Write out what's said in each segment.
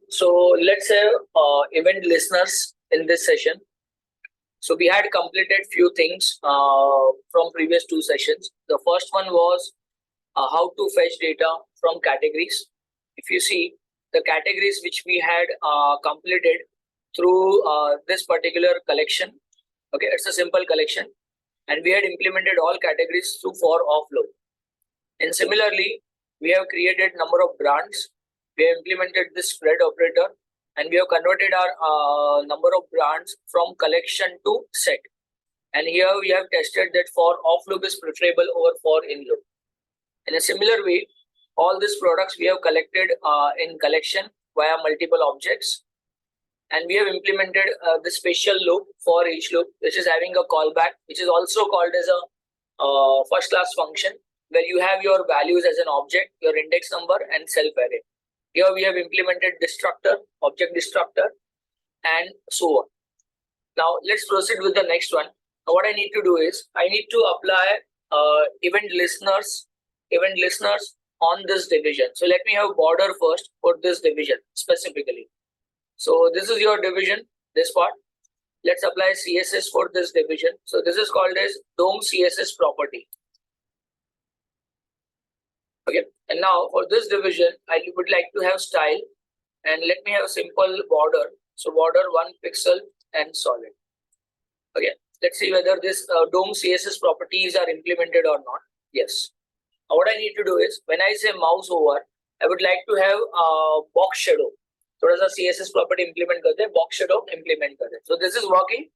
So let's have event listeners in this session. So we had completed few things from previous two sessions. The first one was how to fetch data from categories. If you see the categories which we had completed through this particular collection, okay, it's a simple collection, and we had implemented all categories through for offload. And similarly, we have created number of brands. We have implemented this spread operator, and we have converted our number of brands from collection to set. And here we have tested that for off loop is preferable over for in loop. In a similar way, all these products we have collected in collection via multiple objects, and we have implemented the special loop for each loop, which is having a callback, which is also called as a first class function, where you have your values as an object, your index number, and self array. Here we have implemented destructor, object destructor, and so on. Now let's proceed with the next one. Now, what I need to do is I need to apply event listeners on this division. So let me have border first for this division specifically. So this is your division, this part. Let's apply CSS for this division. So this is called as DOM CSS property. Okay, and now for this division, I would like to have style, and let me have a simple border. So border 1 pixel and solid. Okay, let's see whether this DOM CSS properties are implemented or not. Yes. Now what I need to do is when I say mouse over, I would like to have box shadow. थोड़ा सा CSS property implement करते हैं, box shadow implement करते हैं. So this is working.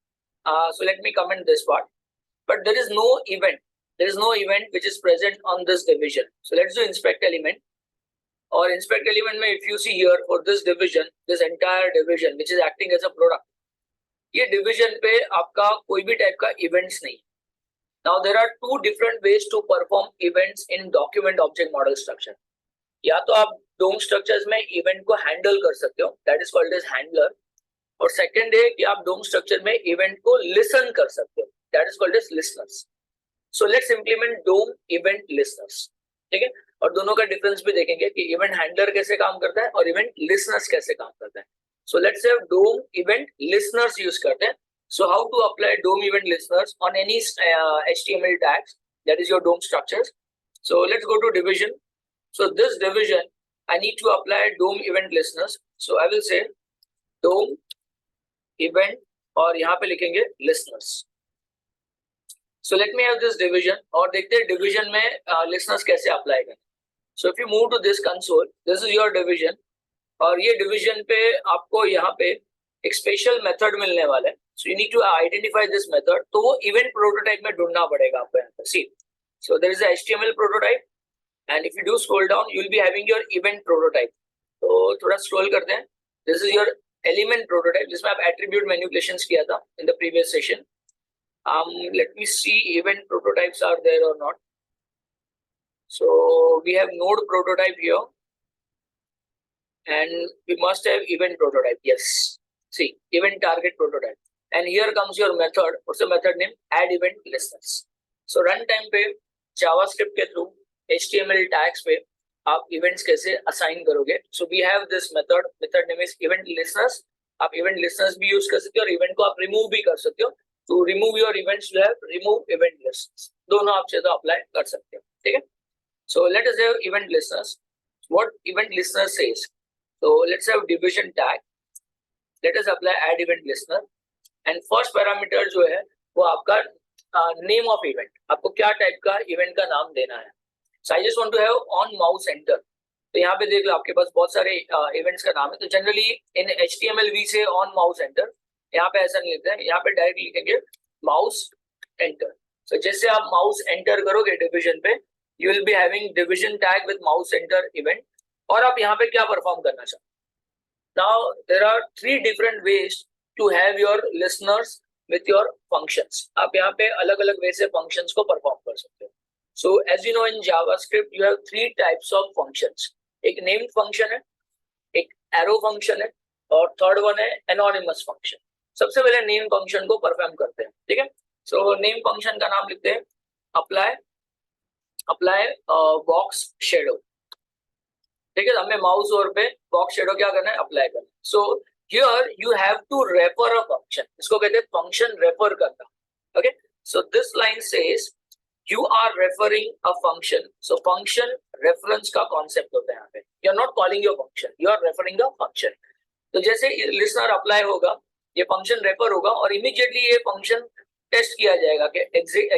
So let me comment this part. But there is no event. There is no event which is present on this division. So let's do inspect element. Or inspect element में if you see here for this division, this entire division which is acting as a product, ये division पे आपका कोई भी type का events नहीं. Now there are two different ways to perform events in document object model structure. या तो आप DOM structures में event को handle कर सकते हो, that is called as handler. और second है कि आप DOM structure में event को listen कर सकते हो, that is called as listeners. So let's implement DOM event listeners. ठीक है, और दोनों का डिफरेंस भी देखेंगे कि event handler कैसे काम करता है और event listeners कैसे काम करता है. So let's have DOM event listeners use करते हैं. So how to apply DOM event listeners on any HTML tags, that is your DOM structures. So let's go to division. So this division, I need to apply DOM event listeners. So I will say DOM event और यहाँ पे लिखेंगे listeners. So let me have this division और देखते हैं division में listeners कैसे apply करें. So if you move to this console, this is your division और ये division पे आपको यहाँ पे एक special method मिलने वाला है. So you need to identify this method. तो वो event prototype में ढूंढना पड़ेगा आपको यहाँ पे. See, so there is a HTML prototype. And if you do scroll down, you will be having your event prototype. तो थोड़ा scroll करते हैं. This is your element prototype जिसमें आप attribute manipulations किया था in the previous session. Let me see event prototypes are there or not. So we have node prototype here, and we must have event prototype. Yes. See, event target prototype. And here comes your method. What's the method name? Add event listeners. So runtime पे JavaScript के through HTML tags पे आप events कैसे assign करोगे. So we have this method. Method name is event listeners. आप event listeners भी use कर सकते हो और event को आप remove भी कर सकते हो. To remove your events, you have remove event listeners. दोनों आप चाहे तो apply कर सकते हो. ठीक है. So let us have event listeners. What event listener says. So let's have division tag. Let us apply add event listener. And first parameter जो है वो आपका name of event. आपको क्या type का event का नाम देना है. So I just want to have on mouse enter. तो यहाँ पे देख लो आपके पास बहुत सारे events का नाम है. तो generally in HTML we say on mouse enter. यहाँ पे ऐसा नहीं लिखते हैं. यहाँ पे डायरेक्ट लिखेंगे mouse enter. So जैसे आप mouse enter करोगे division पे, you will be having division tag with mouse enter event. और आप यहाँ पे क्या perform करना चाहते. Now there are three different ways to have your listeners with your functions. आप यहाँ पे अलग-अलग way से functions को perform कर सकते हो. So as you know in JavaScript you have three types of functions. एक named function है, एक arrow function है और third one है anonymous function. सबसे पहले name function को perform करते हैं. ठीक है. So name function का नाम लिखते हैं apply box shadow. ठीक है, हमें माउस ओवर पे बॉक्स शेडो क्या करना है, अप्लाई करना है. So here you have to refer a function, इसको कहते हैं फंक्शन रेफर करना. Okay, so this line says you are referring a function. So function reference का concept होता है यहाँ पे. You are not calling your function, you are referring a function. तो जैसे listener apply होगा, ये function refer होगा और immediately ये function test किया जाएगा कि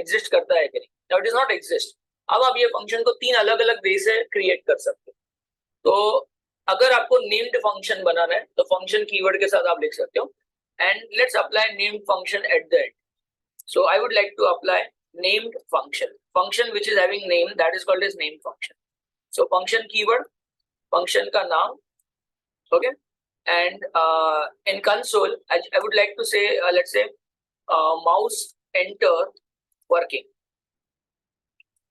exist करता है कि नहीं. Now it is not exist. अब आप ये function को 3 अलग अलग वे से create कर सकते हो. तो अगर आपको named function बनाना है तो function keyword के साथ आप लिख सकते हो. And let's apply named function at the end. So I would like to apply named function which is having name, that is called as named function. So function keyword, function का नाम, okay, and in console I would like to say let's say mouse enter working.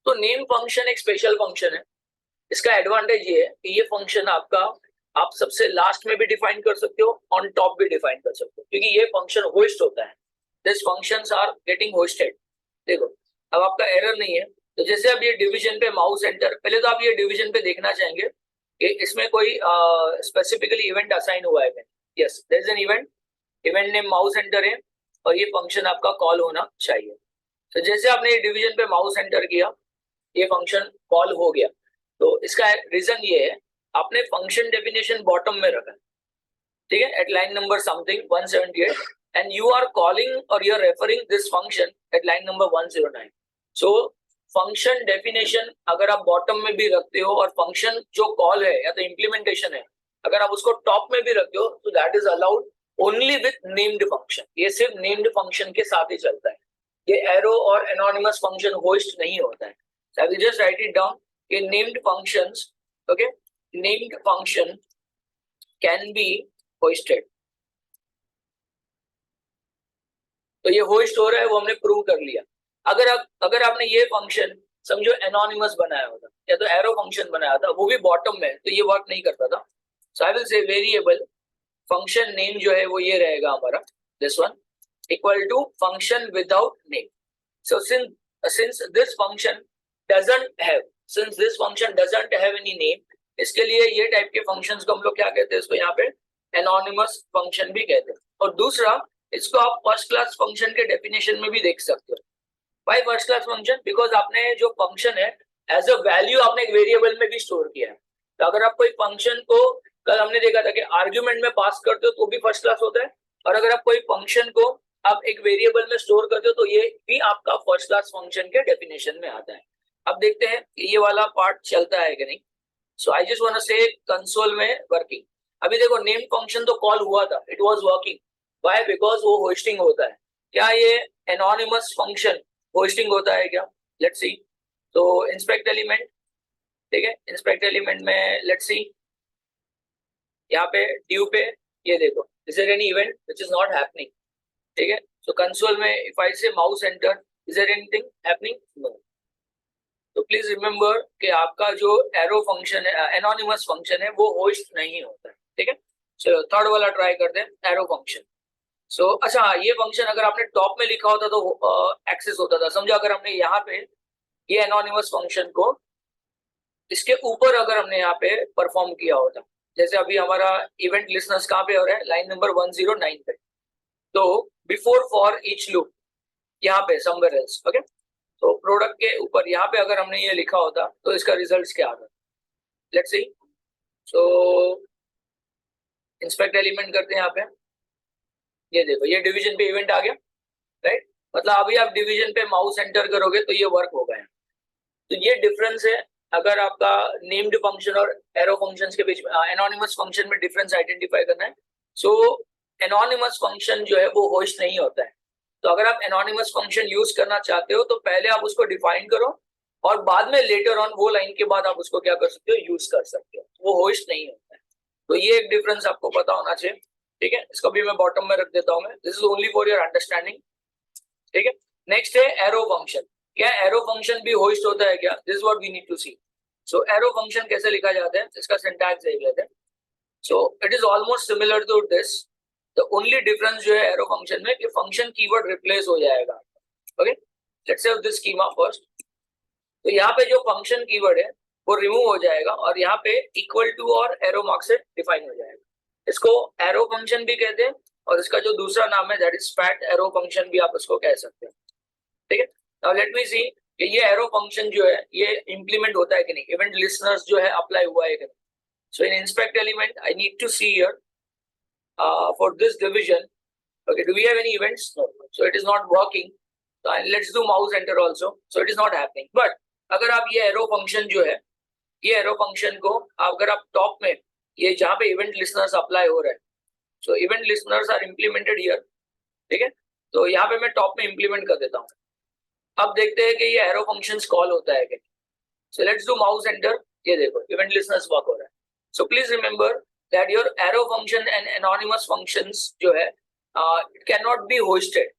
तो name function एक special function है. इसका advantage ये है कि ये function आपका आप सबसे लास्ट में भी डिफाइन कर सकते हो, ऑन टॉप भी डिफाइन कर सकते हो, क्योंकि ये फंक्शन होस्ट होता है. This functions are getting hosted. देखो अब आपका एरर नहीं है. तो जैसे अब ये डिवीजन पे माउस एंटर, पहले तो आप ये डिवीजन पे देखना चाहेंगे कि इसमें कोई स्पेसिफिकली इवेंट असाइन हुआ है. Yes, there is an event name mouse enter है और ये फंक्शन आपका कॉल होना चाहिए. तो जैसे आपने ये डिवीजन पे माउस एंटर किया, ये फंक्शन कॉल हो गया. तो इसका रीजन ये है, आपने फंक्शन डेफिनेशन बॉटम में रखा है, ठीक है, at line number something 178, and you are calling or you are referring this function at line number 109. So function definition अगर आप बॉटम में भी रखते हो और फंक्शन जो कॉल है या तो इम्प्लीमेंटेशन है अगर आप उसको टॉप में भी रखते हो तो that is allowed only with named function. ये सिर्फ नेम्ड फंक्शन के साथ ही चलता है. ये एरो और एनोनिमस फंक्शन होस्ट नहीं होता है. So I will just write it down. ये named functions, okay, named function can be hosted. तो ये होस्ट हो रहा है वो हमने प्रूव कर लिया. अगर आपने ये फंक्शन समझो एनोनिमस बनाया होता या तो एरो फंक्शन बनाया था, वो भी बॉटम में, तो ये वर्क नहीं करता था. So I will say variable function name जो है वो ये रहेगा हमारा, this one, equal to function without name. So since this function doesn't have any name, इसके लिए ये टाइप के फंक्शंस को हम लोग क्या कहते हैं, इसको यहाँ पे एनोनिमस फंक्शन भी कहते हैं. और दूसरा, इसको आप फर्स्ट क्लास फंक्शन के डेफिनेशन में भी देख सकते हो. Why first class function? Because आपने जो फंक्शन है एज अ वैल्यू आपने एक वेरिएबल में भी स्टोर किया है. तो अगर आप कोई फंक्शन को, कल हमने देखा था कि आर्ग्यूमेंट में पास करते हो तो भी फर्स्ट क्लास होता है, और अगर आप कोई फंक्शन को आप एक वेरिएबल में स्टोर करते हो तो ये भी आपका फर्स्ट क्लास फंक्शन के डेफिनेशन में आता है. अब देखते हैं ये वाला पार्ट चलता है कि नहीं. सो आई जस्ट वांट टू से कंसोल में वर्किंग. अभी देखो नेम फंक्शन तो कॉल हुआ था, it was working. Why? Because वो होस्टिंग होता है. क्या ये एनोनिमस फंक्शन होस्टिंग होता है क्या? Let's see. तो इंस्पेक्ट एलिमेंट, ठीक है, इंस्पेक्ट एलिमेंट में लेट्स सी, यहाँ पे ड्यू पे ये देखो, is there any event which is not happening, ठीक है. सो कंसोल में if I say mouse enter, is there anything happening? No. तो प्लीज रिमेंबर कि आपका जो एरो फंक्शन है, एनोनिमस फंक्शन है, वो होस्ट नहीं होता है, ठीक है. चलो थर्ड वाला ट्राई करते हैं, एरो फंक्शन. सो अच्छा, ये फंक्शन अगर आपने टॉप में लिखा होता तो एक्सेस होता था. समझो अगर हमने यहाँ पे ये एनोनिमस फंक्शन को इसके ऊपर अगर हमने यहाँ पे परफॉर्म किया होता, जैसे अभी हमारा इवेंट लिस्टनर्स कहाँ पे हो रहा है, लाइन नंबर 109 पे. तो बिफोर फॉर ईच लूप यहाँ पे समवेयर एल्स, ओके. तो प्रोडक्ट के ऊपर यहाँ पे अगर हमने ये लिखा होता तो इसका रिजल्ट क्या आता, let's see. So inspect element करते हैं यहाँ पे, ये देखो ये डिवीजन पे इवेंट आ गया, राइट. मतलब अभी आप डिवीजन पे माउस एंटर करोगे तो ये वर्क होगा. तो ये डिफरेंस है अगर आपका नेम्ड फंक्शन और एरो फंक्शंस के बीच में. एनोनिमस फंक्शन में डिफरेंस आइडेंटिफाई करना है. सो एनोनिमस फंक्शन जो है वो होस्ट नहीं होता है. तो अगर आप एनोनिमस फंक्शन यूज करना चाहते हो तो पहले आप उसको डिफाइन करो और बाद में लेटर ऑन वो लाइन के बाद आप उसको क्या कर सकते हो, यूज कर सकते हो. वो होस्ट नहीं होता है. तो ये एक डिफरेंस आपको पता होना चाहिए, ठीक है. इसको भी मैं बॉटम में रख देता हूं मैं. This is only for your understanding, ठीक है. नेक्स्ट है एरो फंक्शन. क्या एरो फंक्शन भी होस्ट होता है क्या? This what we need to see. So arrow function कैसे लिखा जाता है, इसका सिंटैक्स देख लेते हैं. So it is almost similar to this. The only difference जो है एरो फंक्शन में कि फंक्शन कीवर्ड रिप्लेस हो जाएगा, okay. Let's say this schema first. तो यहाँ पे जो फंक्शन कीवर्ड है वो रिमूव हो जाएगा और यहाँ पे इक्वल टू और एरो मार्क से डिफाइन हो जाएगा। इसको एरो फंक्शन भी कहते हैं और इसका जो दूसरा नाम है that is fat arrow function भी आप उसको कह सकते हैं। ठीक है, नाउ लेट मी सी कि ये एरो फंक्शन जो है ये इंप्लीमेंट होता है कि नहीं, इवेंट लिसनर्स जो है अप्लाई हुआ है कि नहीं। So in inspect element I need to see here for this division, okay, do we have any events? No, so it is not working. So let's do mouse enter also, so it is not happening. But अगर आप ये arrow function जो है, ये arrow function को अगर आप top में ये जहाँ पे इवेंट लिसनर्स अप्लाई हो रहे हैं, so event listeners are implemented here, ठीक है, तो यहाँ पे मैं टॉप में इम्प्लीमेंट कर देता हूँ। अब देखते हैं कि ये एरो फंक्शंस कॉल होता है कि, so let's do mouse enter, ये देखो इवेंट लिसनर्स वर्क हो रहा है। So please remember that your arrow function and anonymous functions जो है it can not be hosted,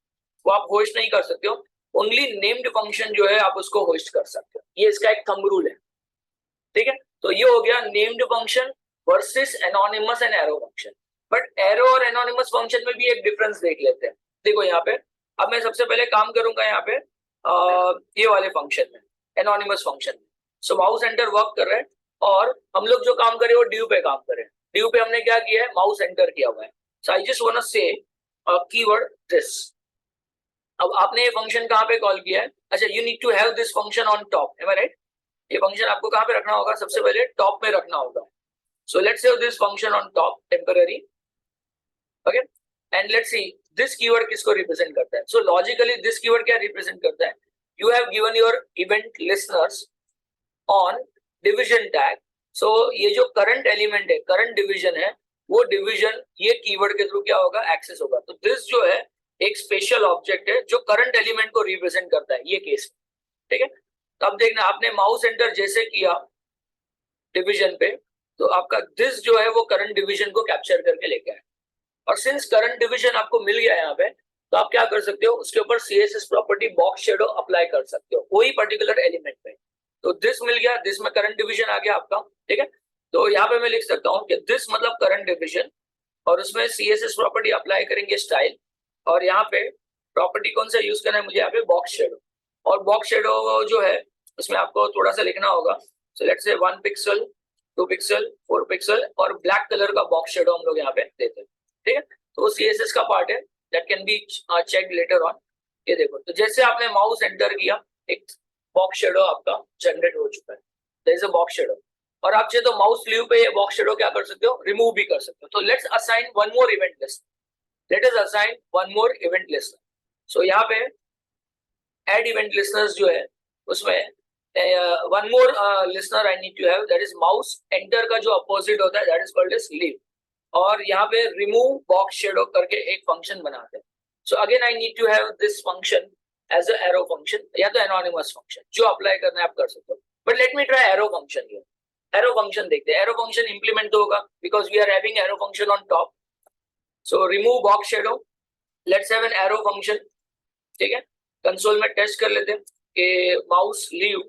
वो आप होस्ट नहीं कर सकते हो, ओनली नेम्ड फंक्शन जो है आप उसको होस्ट कर सकते हो, ये इसका एक थंब रूल है। ठीक है, तो ये हो गया named function versus anonymous and arrow function. But arrow और एनोनिमस फंक्शन में भी एक डिफरेंस देख लेते हैं। देखो यहाँ पे अब मैं सबसे पहले काम करूंगा यहाँ पे ये वाले फंक्शन में, एनोनिमस फंक्शन में। सो माउस एंटर वर्क कर रहे हैं और हम लोग जो काम करें वो ड्यू पे काम करें। ड्यू पे हमने क्या किया है, माउस एंटर किया हुआ है। So I just want to से कीवर्ड दिस। अब आपने ये फंक्शन कहाँ पे कॉल किया है, अच्छा you need to have this function on top, am I right? ये फंक्शन आपको कहाँ पे रखना होगा, सबसे पहले टॉप में रखना होगा। So let's have this function on top temporary, okay, and let's see this keyword किसको रिप्रेजेंट करता है। सो लॉजिकली दिस कीवर्ड क्या रिप्रेजेंट करता है, you have given your event listeners on division tag. So ये जो करंट एलिमेंट है, current division है, वो डिवीजन ये कीवर्ड के थ्रू क्या होगा, एक्सेस होगा। तो दिस जो है एक स्पेशल ऑब्जेक्ट है जो करंट एलिमेंट को रिप्रेजेंट करता है ये केस में। ठीक है, तो अब देखना आपने माउस एंटर जैसे किया डिवीजन पे, तो आपका दिस जो है वो करंट डिवीजन को कैप्चर करके लेके आए। और सिंस करंट डिवीजन आपको मिल गया यहाँ पे, तो आप क्या कर सकते हो, उसके ऊपर CSS property box shadow apply कर सकते हो कोई पर्टिकुलर एलिमेंट पे। तो दिस मिल गया, दिस में करंट डिवीजन आ गया आपका। ठीक है, तो यहाँ पे मैं लिख सकता हूँ कि दिस मतलब करंट डिवीजन और उसमें CSS प्रॉपर्टी अप्लाई करेंगे स्टाइल, और यहाँ पे प्रॉपर्टी कौन सा यूज करना है मुझे, यहाँ पे बॉक्स शेडो। और बॉक्स शेडो जो है उसमें आपको थोड़ा सा लिखना होगा। सो लेट्स से 1 पिक्सल 2 पिक्सल 4 पिक्सल और ब्लैक कलर का बॉक्स शेडो हम लोग यहाँ पे देते हैं। ठीक है, तो CSS का पार्ट है, that can be check later on. ये देखो, तो जैसे आपने माउस एंटर किया एक बॉक्स शेडो आपका जनरेट हो चुका है, there is a box shadow. और आप चाहे तो माउस स्लीव पे ये बॉक्स शेडो क्या कर सकते हो, रिमूव भी कर सकते हो। तो let's assign one more event list, let us assign one more event lister. So यहाँ पे ऐड इवेंट लिस्टनर्स जो है उसमें one more listener I need to have, that is mouse enter का जो अपोजिट होता है that is called edge leave. और यहाँ पे रिमूव बॉक्स शेडो करके एक फंक्शन बनाते हैं। So again I need to have this function as a arrow function या तो एनोनिमस फंक्शन, जो अप्लाई करना है आप कर सकते हो। But let me try arrow function here. Arrow function देखते हैं, एरो फंक्शन इंप्लीमेंट तो होगा because we are having arrow function on top. So remove box shadow, let's have an arrow function. ठीक है, कंसोल में टेस्ट कर लेते हैं कि माउस लीव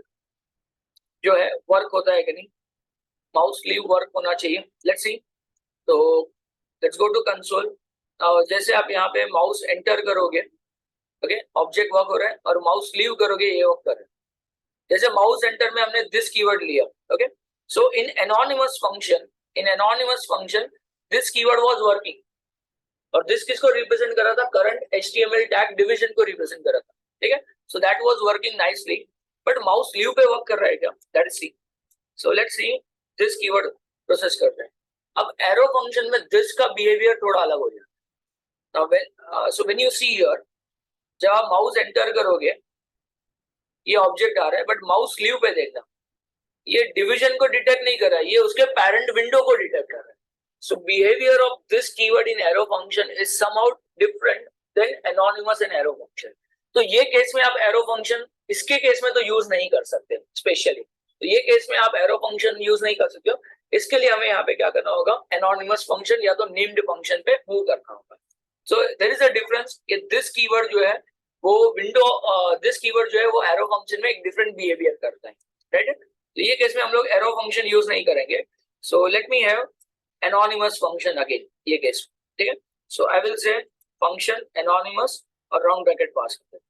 जो है वर्क होता है कि नहीं। माउस लीव वर्क होना चाहिए, लेट्स सी। तो लेट्स गो टू कंसोल। जैसे आप यहाँ पे माउस एंटर करोगे, ओके, ऑब्जेक्ट वर्क हो रहा है, और माउस लीव करोगे ये वर्क कर रहा है। जैसे माउस एंटर में हमने दिस कीवर्ड लिया, okay, so in anonymous function this keyword was working, और दिस किसको रिप्रेजेंट कर रहा था, करंट HTML टैग डिवीजन को रिप्रेजेंट कर रहा था। ठीक है, so that was working nicely. But mouse leave पे वर्क कर रहा है क्या, that is see. So let's see this keyword process करते हैं। अब एरो फंक्शन में दिस का बिहेवियर थोड़ा अलग हो जाता है। सो व्हेन यू सी हियर, जब आप माउस एंटर करोगे ये ऑब्जेक्ट आ रहा है, बट माउस लीव पे देखना ये डिवीजन को डिटेक्ट नहीं कर रहा है, ये उसके पेरेंट विंडो को डिटेक्ट कर रहा है। So behavior of this keyword in arrow function is somehow different than anonymous and arrow function. तो ये केस में आप arrow function इसके केस में तो यूज नहीं कर सकते स्पेशली। तो ये केस में आप arrow function यूज नहीं कर सकते हो। इसके लिए हमें यहाँ पे क्या करना होगा, anonymous function या तो named function पे मूव करना होगा। So there is a difference कि this keyword जो है वो विंडो this keyword जो है वो arrow function में एक different behavior करता है, राइट? तो ये केस में हम लोग arrow function यूज नहीं करेंगे। So let me have anonymous function again ये केस, ठीक है। So I will say function anonymous और राउंड ब्रैकेट पास करते हैं।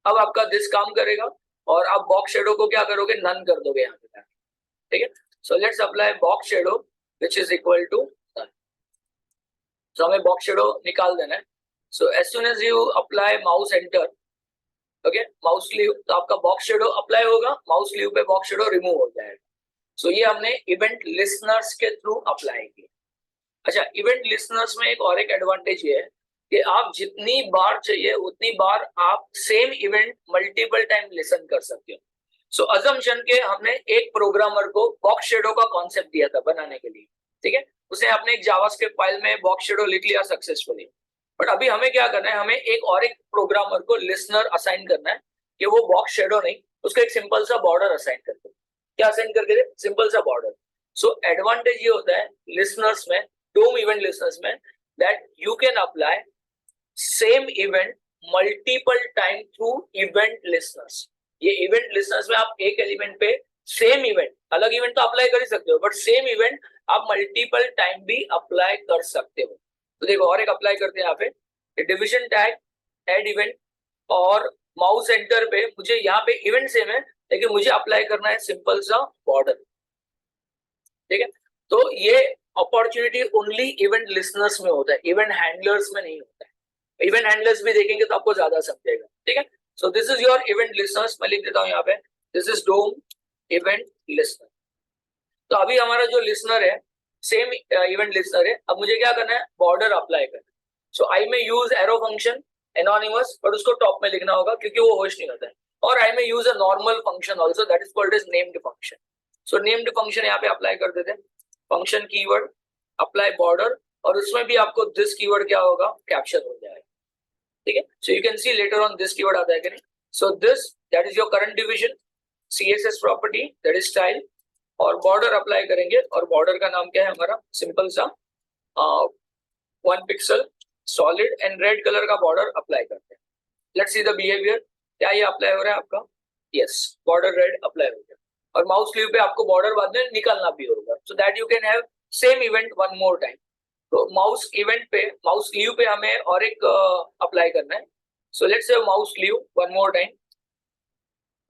अब आपका दिस काम करेगा और आप बॉक्स शेडो को क्या करोगे, नन कर दोगे यहाँ पे, ठीक है. So let's apply box shadow which is equal to none. So हमें box shadow निकाल देना है. So as soon as you apply mouse enter, okay, mouse sleeve, तो आपका box shadow apply होगा, mouse sleeve पे box shadow remove हो जाएगा. So ये हमने event listeners के through apply किया. अच्छा, event listeners में एक और एक advantage ये है कि आप जितनी बार चाहिए उतनी बार आप same event multiple time listen कर सकते हो. सो अजम्पशन के हमने एक प्रोग्रामर को बॉक्स शेडो का कॉन्सेप्ट दिया था बनाने के लिए, ठीक है. उसने अपने एक जावास्क्रिप्ट फाइल में बॉक्स शेडो लिख लिया सक्सेसफुली. बट अभी हमें क्या करना है, हमें एक और एक प्रोग्रामर को लिसनर असाइन करना है कि वो बॉक्स शेडो नहीं, उसको एक सिंपल सा बॉर्डर असाइन करके. क्या असाइन करके दे? सिंपल सा बॉर्डर. सो एडवांटेज ये होता है लिसनर्स में, डोम इवेंट लिसनर्स में, that you can apply same event multiple time through event listeners. ये इवेंट लिसनर्स में आप एक एलिमेंट पे सेम इवेंट, अलग इवेंट तो अप्लाई कर ही सकते हो, बट सेम इवेंट आप मल्टीपल टाइम भी अप्लाई कर सकते हो. तो देखो और एक अप्लाई करते हैं यहाँ पे, डिविजन टैग, एड इवेंट, और माउस एंटर पे मुझे यहाँ पे इवेंट सेम है लेकिन मुझे अप्लाई करना है सिंपल सा बॉर्डर. ठीक है. तो ये अपॉर्चुनिटी ओनली इवेंट लिसनर्स में होता है, इवेंट हैंडलर्स में नहीं होता है. इवेंट हैंडलर्स भी देखेंगे तो आपको ज्यादा समझेगा. ठीक है. So this is your event listeners. मैं लिख देता हूँ यहाँ पे, this is DOM event listener. तो अभी हमारा जो लिसनर है सेम इवेंट लिसनर है. अब मुझे क्या करना है, बॉर्डर अप्लाई करना है. So I may use arrow function anonymous, but उसको टॉप में लिखना होगा क्योंकि वो होस्ट नहीं होता है. और I may use a normal function also, that is called as named function. So named function यहाँ पे अप्लाई कर देते हैं. फंक्शन कीवर्ड अप्लाई बॉर्डर, और उसमें भी आपको दिस कीवर्ड क्या होगा, कैप्चर हो जाएगा. ठीक है. So you can see later on this keyword आता है कि नहीं. So this that is your current division, CSS property that is style, और बॉर्डर अप्लाई करेंगे. और बॉर्डर का नाम क्या है हमारा, सिंपल सा 1 pixel solid and red colour का बॉर्डर अप्लाई करते हैं. Let's see the behaviour. क्या ये अप्लाई हो रहा है आपका? यस, बॉर्डर रेड अप्लाई हो गया. और माउस स्लीव पे आपको बॉर्डर बाद में निकालना भी होगा, so that you can have same event one more time. तो माउस इवेंट पे, माउस स्लीव पे हमें और एक अप्लाई करना है. सो लेट्स से mouse sleeve one more time,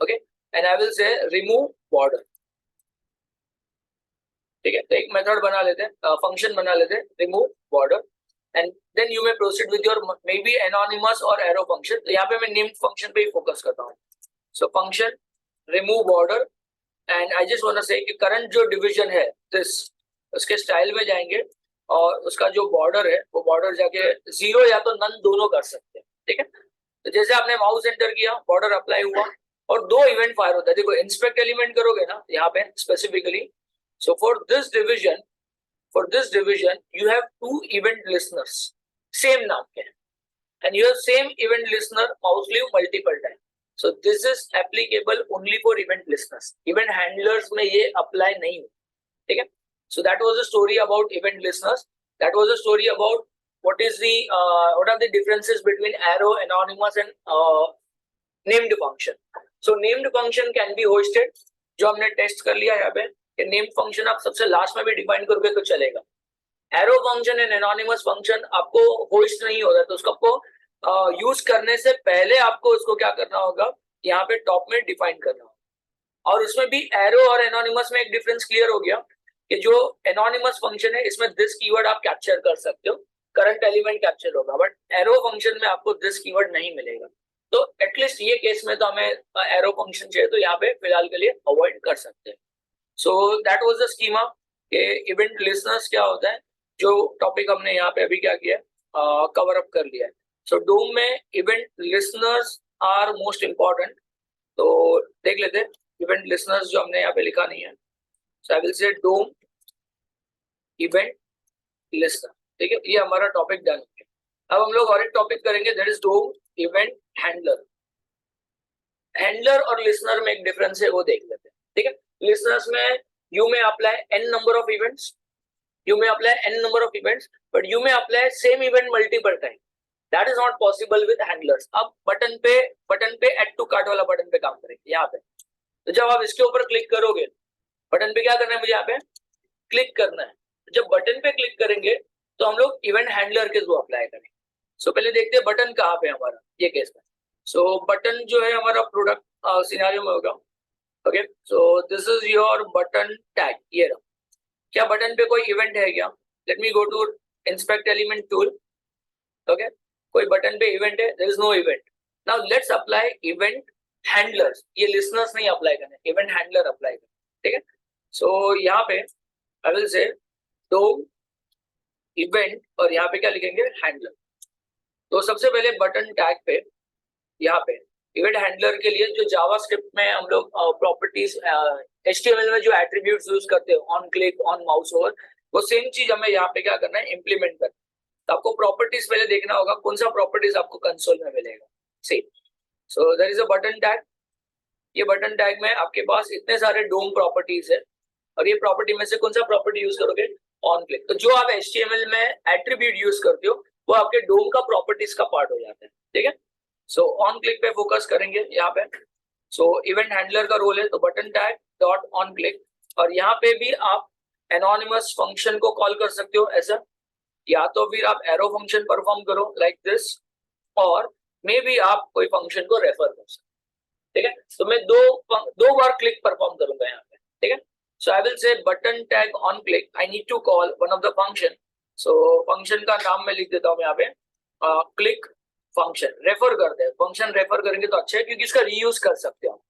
okay, and I will से रिमूव बॉर्डर. ठीक है. तो एक मेथड बना लेते हैं, फंक्शन बना लेते हैं, remove border, and then you may proceed with your maybe anonymous और एरो फंक्शन. तो यहाँ पे मैं नेम्ड फंक्शन पे ही फोकस करता हूँ. So function remove border, and I just want to say कि करंट जो डिवीजन है दिस, उसके स्टाइल में जाएंगे और उसका जो बॉर्डर है वो बॉर्डर जाके 0 या तो नन दोनों कर सकते हैं. ठीक है. तो जैसे आपने माउस एंटर किया, बॉर्डर अप्लाई हुआ और 2 इवेंट फायर होता है. देखो इंस्पेक्ट एलिमेंट करोगे ना यहाँ पे specifically. So for this division you have 2 event listeners same नाम के, and you have same event listener mouse sleeve multiple time. So this is applicable only for event listeners. Event handlers में ये apply नहीं हो. ठीक है. So that was the story about event listeners. That was the story about what are the differences between arrow, anonymous and named function. So named function can be hosted, जो हमने test कर लिया यहाँ पे कि नेम फंक्शन आप सबसे last में भी डिफाइन करोगे तो चलेगा. Arrow function and anonymous function आपको होस्ट नहीं होता, तो उसको आपको यूज करने से पहले आपको उसको क्या करना होगा, यहाँ पे टॉप में डिफाइन करना होगा. और उसमें भी एरो और एनोनिमस में एक डिफरेंस क्लियर हो गया कि जो एनोनिमस फंक्शन है इसमें दिस कीवर्ड आप कैप्चर कर सकते हो, करंट एलिमेंट कैप्चर होगा, बट एरो फंक्शन में आपको दिस कीवर्ड नहीं मिलेगा. तो एटलीस्ट ये केस में तो हमें एरो फंक्शन चाहिए, तो यहाँ पे फिलहाल के लिए अवॉइड कर सकते हैं. सो दैट वाज द स्कीमा कि इवेंट लिसनर्स क्या होता है, जो टॉपिक हमने यहाँ पे अभी क्या किया, कवर अप कर लिया है. सो डोम में event listeners are most important. तो देख लेते हैं इवेंट लिसनर्स जो हमने यहाँ पे लिखा नहीं है. सो आई विल से डोम इवेंट लिसनर. ठीक है. ये हमारा टॉपिक डन हो गया. अब हम लोग और एक टॉपिक करेंगे, that is DOM event handler. Handler और लिसनर में एक डिफरेंस है, वो देख लेते हैं. ठीक है. लिसनर्स में you may apply n number of events, but you may apply same event multiple time. That is not possible with handlers. अब बटन पे add to cart वाला बटन पे काम करेंगे यहाँ पे. तो जब आप इसके ऊपर क्लिक करोगे, बटन पे क्या करना है, मुझे यहाँ पे क्लिक करना है. जब बटन पे क्लिक करेंगे तो हम लोग इवेंट हैंडलर के थ्रू अप्लाई करेंगे. सो पहले देखते हैं बटन कहाँ पे हमारा, ये केस में. सो बटन जो है हमारा प्रोडक्ट सिनेरियो में होगा. Okay, so this is your button tag. ये रहा। क्या बटन पे कोई इवेंट है क्या? Let me go to inspect element tool. Okay, कोई बटन पे इवेंट है? There is no event. Now let's apply event handlers. ये लिसनर्स नहीं अप्लाई करना, इवेंट हैंडलर अप्लाई करना। ठीक है, सो यहाँ पे आई विल से डोम इवेंट और यहाँ पे क्या लिखेंगे? हैंडलर। तो सबसे पहले बटन टैग पे यहाँ पे इवेंट हैंडलर के लिए जो जावास्क्रिप्ट में हम लोग प्रॉपर्टीज HTML में जो एट्रीब्यूट्स यूज करते हैं, on click, on mouse over, वो सेम चीज हमें यहाँ पे क्या करना है? इम्प्लीमेंट करना। तो आपको प्रॉपर्टीज पहले देखना होगा, कौन सा प्रॉपर्टीज आपको कंसोल में मिलेगा। Same, so there is a button tag. ये बटन टैग में आपके पास इतने सारे डोम प्रॉपर्टीज है और ये प्रॉपर्टी में से कौन सा प्रॉपर्टी यूज करोगे? On click. तो जो आप HTML में एट्रीब्यूट यूज करते हो वो आपके डोम का प्रॉपर्टीज का पार्ट हो जाता है। ठीक है, सो ऑन क्लिक पे फोकस करेंगे यहाँ पे। सो इवेंट हैंडलर का रोल है तो button tag dot on click, और यहाँ पे भी आप एनोनिमस फंक्शन को कॉल कर सकते हो ऐसा, या तो फिर आप एरो फंक्शन परफॉर्म करो लाइक दिस, और मे बी आप कोई फंक्शन को रेफर कर सकते। ठीक है, तो मैं दो बार क्लिक परफॉर्म करूंगा यहाँ पे। ठीक है, so I will say button tag on click, I need to call one of the function. So function का नाम मैं लिख देता हूँ यहाँ पे, क्लिक फंक्शन। रेफर करते हैं, फंक्शन रेफर करेंगे तो अच्छा है क्योंकि इसका रीयूज कर सकते हो।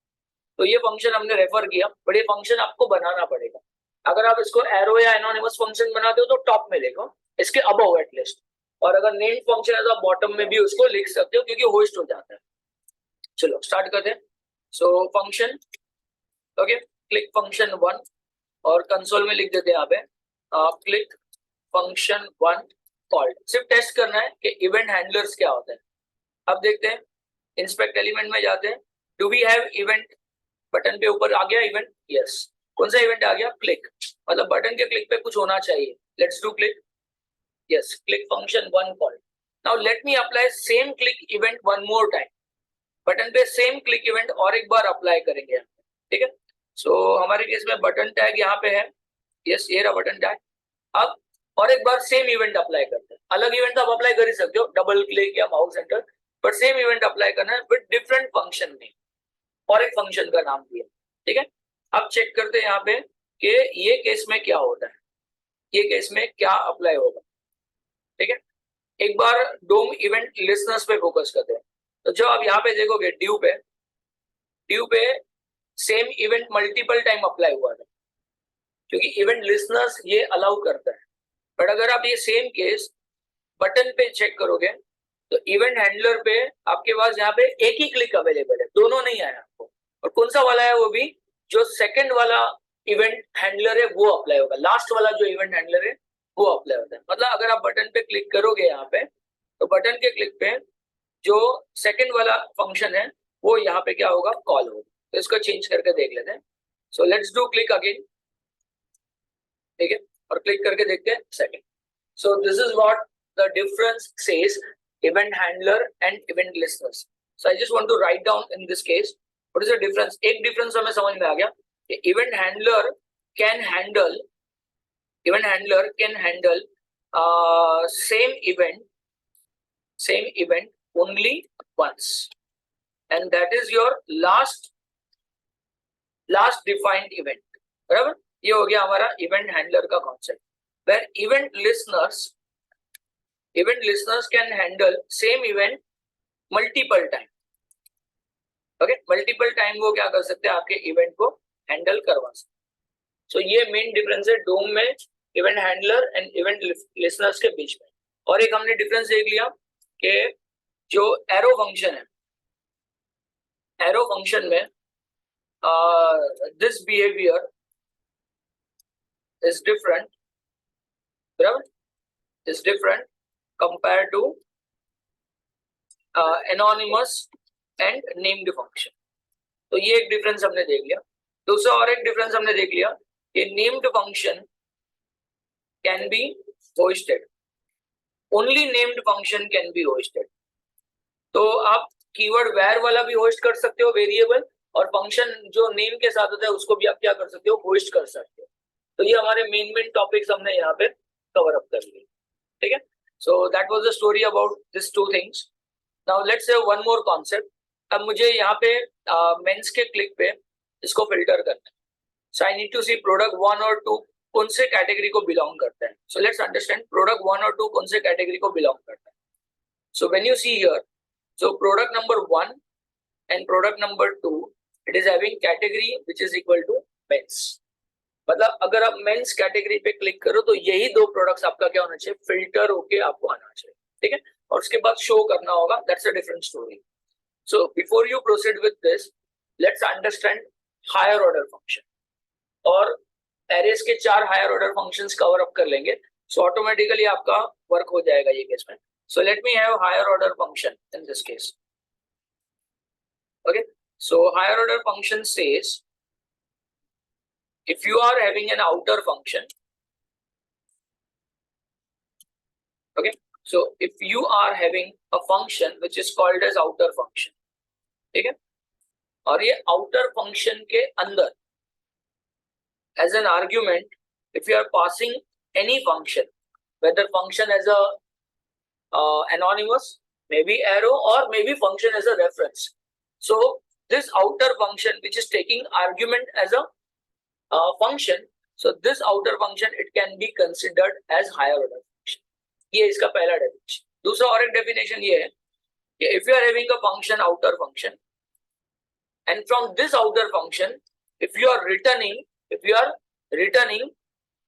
तो ये फंक्शन हमने रेफर किया, बट ये फंक्शन आपको बनाना पड़ेगा। अगर आप इसको एरो या एनोनिमस फंक्शन बनाते हो तो टॉप में लिखो, इसके अबव एटलीस्ट, और अगर नेम फंक्शन है तो आप बॉटम में भी उसको लिख सकते हो क्योंकि होस्ट हो जाता है। चलो स्टार्ट करते हैं। So function, okay, click function 1, और कंसोल में लिख देते हैं यहाँ पे क्लिक फंक्शन 1 कॉल्ड। सिर्फ टेस्ट करना है कि इवेंट हैंडलर्स क्या होता है। अब देखते हैं, इंस्पेक्ट एलिमेंट में जाते हैं, do we have event? Button पे ऊपर आ गया इवेंट, यस। कौन सा इवेंट आ गया? क्लिक, मतलब बटन के क्लिक पे कुछ होना चाहिए। Let's do click, yes, click function 1 called. Now let me apply same click event one more time. Button पे सेम क्लिक इवेंट और एक बार अप्लाई करेंगे। ठीक है, सो हमारे केस में बटन टैग यहाँ पे है, यस, ये रहा बटन टैग। अब और एक बार सेम इवेंट अप्लाई करते हैं। अलग इवेंट आप अप्लाई कर ही सकते हो, डबल क्लिक या mouse enter, but same event apply करना है विद डिफरेंट फंक्शन नेम, और एक फंक्शन का नाम दिया। ठीक है, अब चेक करते हैं यहाँ पे कि ये केस में क्या होता है, ये केस में क्या अप्लाई होगा। ठीक है, एक बार डोम इवेंट लिसनर्स पे फोकस करते हैं। तो जो आप यहाँ पे देखोगे ड्यू पे same event multiple time apply हुआ था क्योंकि इवेंट लिसनर्स ये अलाउ करता है। बट अगर आप ये सेम केस बटन पे चेक करोगे तो इवेंट हैंडलर पे आपके पास यहाँ पे एक ही क्लिक अवेलेबल है, दोनों नहीं आया आपको। और कौन सा वाला है? वो भी जो सेकंड वाला इवेंट हैंडलर है वो अप्लाई होगा, लास्ट वाला जो इवेंट हैंडलर है वो अप्लाई होता है। मतलब अगर आप बटन पे क्लिक करोगे यहाँ पे तो बटन के क्लिक पे जो सेकंड वाला फंक्शन है वो यहाँ पे क्या होगा? कॉल होगा। तो इसको चेंज करके देख लेते हैं। So let's do click again. ठीक है, और क्लिक करके देखते हैं second. So this is what the difference says event handler and event listeners. So I just want to write down in this case what is the difference. एक difference हमें समझ में आ गया कि event handler can handle same event only once, and that is your last defined event. बराबर, ये हो गया हमारा event handler का concept, where event listeners can handle same event multiple time. Okay, multiple time वो क्या कर सकते हैं? आपके इवेंट को हैंडल करवा सकते। सो ये मेन डिफरेंस है डोम में event handler and event listeners के बीच में। और एक हमने डिफरेंस देख लिया कि जो एरो फंक्शन है, एरो फंक्शन में दिस बिहेवियर इज डिफरेंट, बराबर, is different compare to anonymous and named function. तो ये एक डिफरेंस हमने देख लिया। दूसरा और एक डिफरेंस हमने देख लिया कि named function can be hosted, only named function can be hosted. तो आप कीवर्ड वेर वाला भी होस्ट कर सकते हो वेरिएबल, और फंक्शन जो नेम के साथ होता है उसको भी आप क्या कर सकते हो? होस्ट कर सकते हो। तो ये हमारे मेन टॉपिक्स हमने यहाँ पे कवर अप कर लिए। ठीक है, so that was the story about this two things. Now let's say one more concept. अब मुझे यहाँ पे मेंस के क्लिक पे इसको फिल्टर करना है. So I need to see product 1 और 2 कौन से कैटेगरी को बिलोंग करते हैं. सो लेट्स अंडरस्टैंड प्रोडक्ट 1 और 2 कौन से कैटेगरी को बिलोंग करते हैं. So when you see here, so product number 1 and product number 2, it is having category which is equal to men's. मतलब अगर आप मेंस कैटेगरी पे क्लिक करो तो यही दो प्रोडक्ट्स आपका क्या होना चाहिए, फिल्टर होके आपको आना चाहिए. ठीक है, और उसके बाद शो करना होगा. That's a different story. So before you proceed with this, let's understand higher order function. और एरेस के 4 higher order functions cover up कर लेंगे. सो ऑटोमेटिकली आपका वर्क हो जाएगा ये केस में. So let me have higher order function in this case. Okay, so higher order function says if you are having an outer function, okay, so if you are having a function which is called as outer function, ठीक है, और ये outer function के अंदर as an argument, if you are passing any function, whether function as a anonymous, maybe arrow, or maybe function as a reference, so this outer function which is taking argument as a function, so this outer function it can be considered as higher order function. ये इसका पहला definition. दूसरा और एक definition ये है कि if you are having a function outer function and from this outer function if you are returning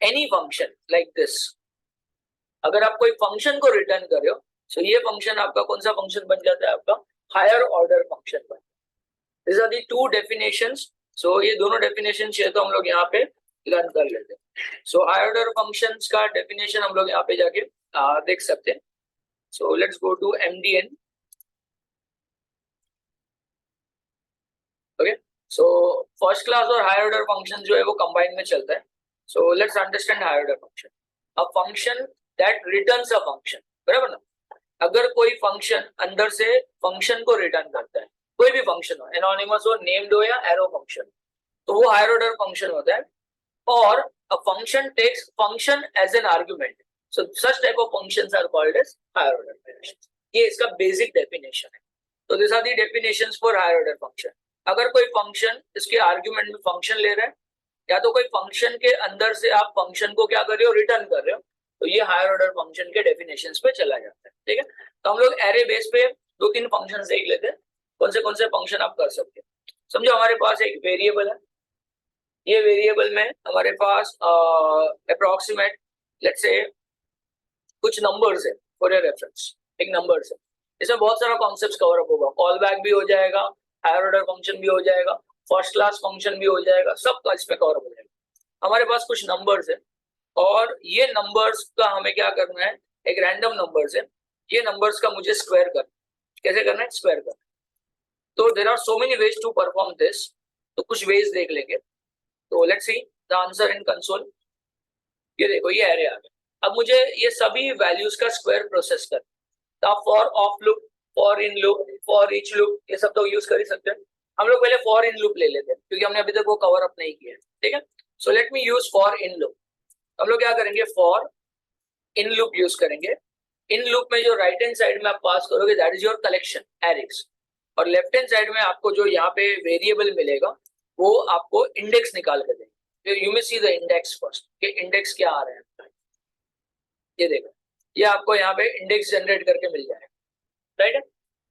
any function like this, अगर आप कोई फंक्शन को रिटर्न कर रहे हो so ये फंक्शन आपका कौन सा फंक्शन बन जाता है, आपका हायर ऑर्डर फंक्शन बन. These are the two definitions. So ये दोनों डेफिनेशन चाहिए तो हम लोग यहाँ पे लर्न कर लेते हैं. सो हायर ऑर्डर फंक्शंस का डेफिनेशन हम लोग यहाँ पे जाके देख सकते हैं. So let's go to MDN. Okay, so first class और हायर ऑर्डर फंक्शन जो है वो कंबाइन में चलता है. So let's understand higher order function. A function that returns a function, बराबर ना. अगर कोई फंक्शन अंदर से फंक्शन को रिटर्न करता है, कोई भी फंक्शन हो, एनोनिमस हो, नेम्ड हो या एरो फंक्शन, तो वो हायर ऑर्डर फंक्शन होता है. और a function takes function as an argument, so such type of functions are called as higher order functions. ये इसका बेसिक डेफिनेशन है. तो this are the definitions for higher order function. अगर कोई function इसके आर्गुमेंट में फंक्शन ले रहा है, या तो कोई फंक्शन के अंदर से आप फंक्शन को क्या कर रहे हो, रिटर्न कर रहे हो, तो ये हायर ऑर्डर फंक्शन के डेफिनेशंस पे चला जाता है. ठीक है, तो हम लोग एरे बेस पे 2-3 फंक्शंस देख लेते हैं कौन से फंक्शन आप कर सकते हैं. समझो हमारे पास एक वेरिएबल है. ये वेरिएबल में हमारे पास अप्रोक्सीमेट लेट्स से कुछ नंबर्स है. फॉर योर रेफरेंस एक नंबर्स है. इसमें बहुत सारा कॉन्सेप्ट्स कवर अप होगा. कॉल बैक भी हो जाएगा, हायर ऑर्डर फंक्शन भी हो जाएगा, फर्स्ट क्लास फंक्शन भी हो जाएगा, सब इसमें कवर अप हो जाएगा. हमारे पास कुछ नंबर्स है और ये नंबर्स का हमें क्या करना है, एक रैंडम नंबर्स है, ये नंबर्स का मुझे स्क्वायर करना. कैसे करना है, स्क्वायर करना. तो there are so many ways to perform this. तो कुछ वेज देख लेंगे. तो let's see the answer in console. ये देखो ये एरे आ गया. अब मुझे ये सभी वैल्यूज का स्क्वायर प्रोसेस करना. तो आप for of loop, for in loop, for each loop, ये सब तो यूज कर ही सकते हैं. हम लोग पहले फॉर इन लूप ले लेते हैं क्योंकि हमने अभी तक वो कवर अप नहीं किया. ठीक है, सो let me use for in loop. हम लोग क्या करेंगे, फॉर इन लूप यूज करेंगे. इन लूप में जो राइट हैंड साइड में आप पास करोगे that is your collection arrays, और लेफ्ट हैंड साइड में आपको जो यहाँ पे वेरिएबल मिलेगा वो आपको इंडेक्स निकाल के देंगे. You may see the index first कि इंडेक्स क्या आ रहे हैं. ये देखो ये आपको यहाँ पे इंडेक्स जनरेट करके मिल जाएगा. राइट है,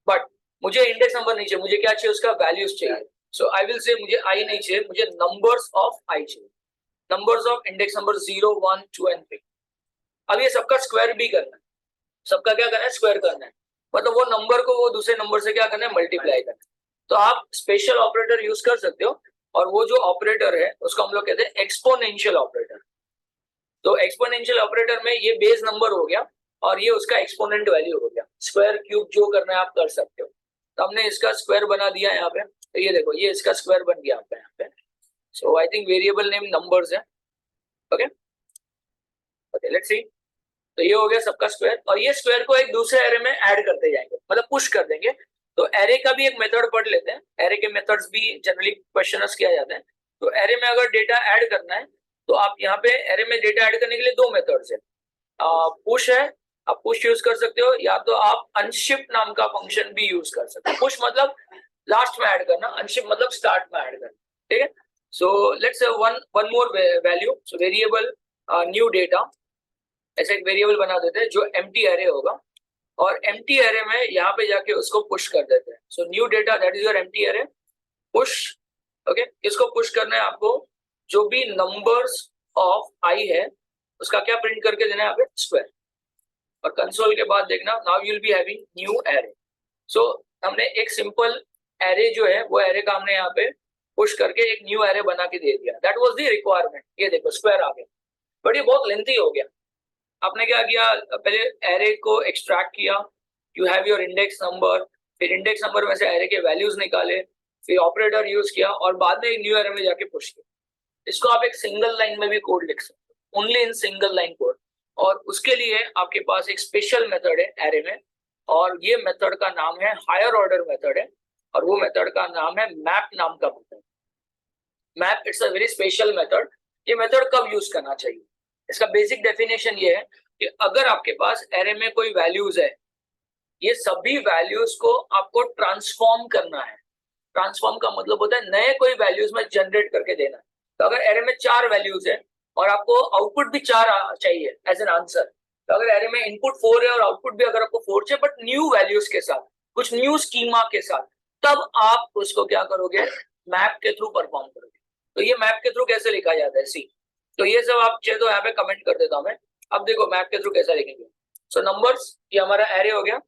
बट मुझे इंडेक्स नंबर नहीं चाहिए, मुझे क्या चाहिए, उसका वैल्यूज चाहिए. सो आई विल से मुझे आई नहीं चाहिए, मुझे नंबर्स ऑफ आई चाहिए. Numbers of index number 0, 1, 2 and 3. अब ये सबका स्क्वायर भी करना है. सबका क्या करना है, स्क्वायर करना है. मतलब वो नंबर को वो दूसरे नंबर से क्या करना है, मल्टीप्लाई करना है. तो आप स्पेशल ऑपरेटर यूज कर सकते हो, और वो जो ऑपरेटर है उसको हम लोग कहते हैं एक्सपोनेंशियल ऑपरेटर. तो एक्सपोनेंशियल ऑपरेटर में ये बेस नंबर हो गया और ये उसका एक्सपोनेंट वैल्यू हो गया. स्क्वायर क्यूब जो करना है आप कर सकते हो. तो हमने इसका स्क्वायर बना दिया यहाँ पे. तो ये देखो ये इसका स्क्वायर बन गया आपका यहाँ पे. So I think variable name numbers है. Okay okay let's see. तो ये हो गया सबका स्क्वायर, और ये स्क्वायर को एक दूसरे एरे में ऐड करते जाएंगे, मतलब पुश कर देंगे. तो एरे का भी एक मेथड पढ़ लेते हैं. एरे के मेथड्स भी जनरली क्वेश्चनर्स किया जाता है. तो एरे में अगर डेटा ऐड करना है तो आप यहाँ पे एरे में डेटा ऐड करने के लिए 2 मेथड्स है. पुश है, आप पुश यूज कर सकते हो, या तो आप अनशिफ्ट नाम का फंक्शन भी यूज कर सकते हो. पुश मतलब लास्ट में ऐड करना, अनशिफ्ट मतलब स्टार्ट में ऐड करना. ठीक है. So let's one more value. So variable new data, ऐसे एक वेरिएबल बना देते हैं जो एम्प्टी एरे होगा, और एम्प्टी एरे में यहाँ पे जाके उसको पुश कर देते हैं. So new data that is your empty array, push. Okay, इसको पुश करना है आपको. जो भी नंबर्स ऑफ आई है उसका क्या प्रिंट करके देना है यहाँ पे, स्क्वायर. और कंसोल के बाद देखना, now you will be having new array. So हमने एक सिंपल एरे जो है वो एरे का हमने यहाँ पे पुश करके एक न्यू एरे बना के दे दिया. That was the requirement. ये देखो स्क्वायर आ गया, बट ये बहुत लेंथी हो गया. आपने क्या किया, पहले एरे को एक्सट्रैक्ट किया, you have your index number, फिर इंडेक्स नंबर में से एरे के वैल्यूज निकाले, फिर ऑपरेटर यूज किया, और बाद में एक न्यू एरे में जाके पुश किया. इसको आप एक सिंगल लाइन में भी कोड लिख सकते हो, only in single line code. और उसके लिए आपके पास एक स्पेशल मेथड है एरे में, और ये मेथड का नाम है हायर ऑर्डर मेथड है, और वो मेथड का नाम है मैप नाम का method. Map it's a very special method. ये मेथड कब यूज करना चाहिए, इसका बेसिक डेफिनेशन ये है कि अगर आपके पास एरे में कोई वैल्यूज है, ये सभी वैल्यूज को आपको ट्रांसफॉर्म करना है. ट्रांसफॉर्म का मतलब होता है नए कोई वैल्यूज में जनरेट करके देना है. तो अगर एरे में 4 वैल्यूज है और आपको आउटपुट भी 4 चाहिए एज एन आंसर, तो अगर एरे में इनपुट 4 है और आउटपुट भी अगर आपको 4 चाहिए बट न्यू वैल्यूज के साथ, कुछ न्यू स्कीमा के साथ, तब आप उसको क्या करोगे, मैप के थ्रू परफॉर्म करोगे. तो ये मैप के थ्रू कैसे लिखा जाता है, सी. तो ये सब आप चाहे तो यहाँ पे कमेंट कर देता हूँ मैं. अब देखो मैप के थ्रू कैसा लिखेंगे. सो नंबर्स, ये हमारा एरे हो गया.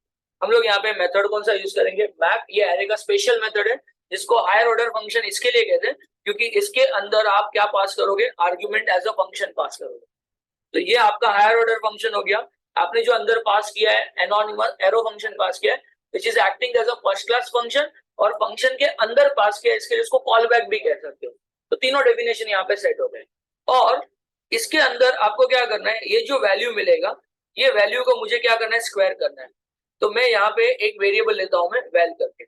हम लोग यहाँ पे मेथड कौन सा यूज करेंगे, मैप. ये एरे का स्पेशल मेथड है जिसको हायर ऑर्डर फंक्शन इसके लिए कहते हैं क्योंकि इसके अंदर आप क्या पास करोगे, आर्ग्यूमेंट एज अ फंक्शन पास करोगे. तो ये आपका हायर ऑर्डर फंक्शन हो गया. आपने जो अंदर पास किया है एनोनिमस एरो फंक्शन पास किया है, which is acting as a first class function, और फंक्शन के अंदर पास किया, इसके लिए इसको कॉल बैक भी कह सकते हो. तो तीनों डेफिनेशन यहाँ पे सेट हो गए. और इसके अंदर आपको क्या करना है, ये जो वैल्यू मिलेगा, ये वैल्यू को मुझे क्या करना है, स्क्वायर करना है. तो मैं यहाँ पे एक वेरिएबल लेता हूँ मैं वैल करके.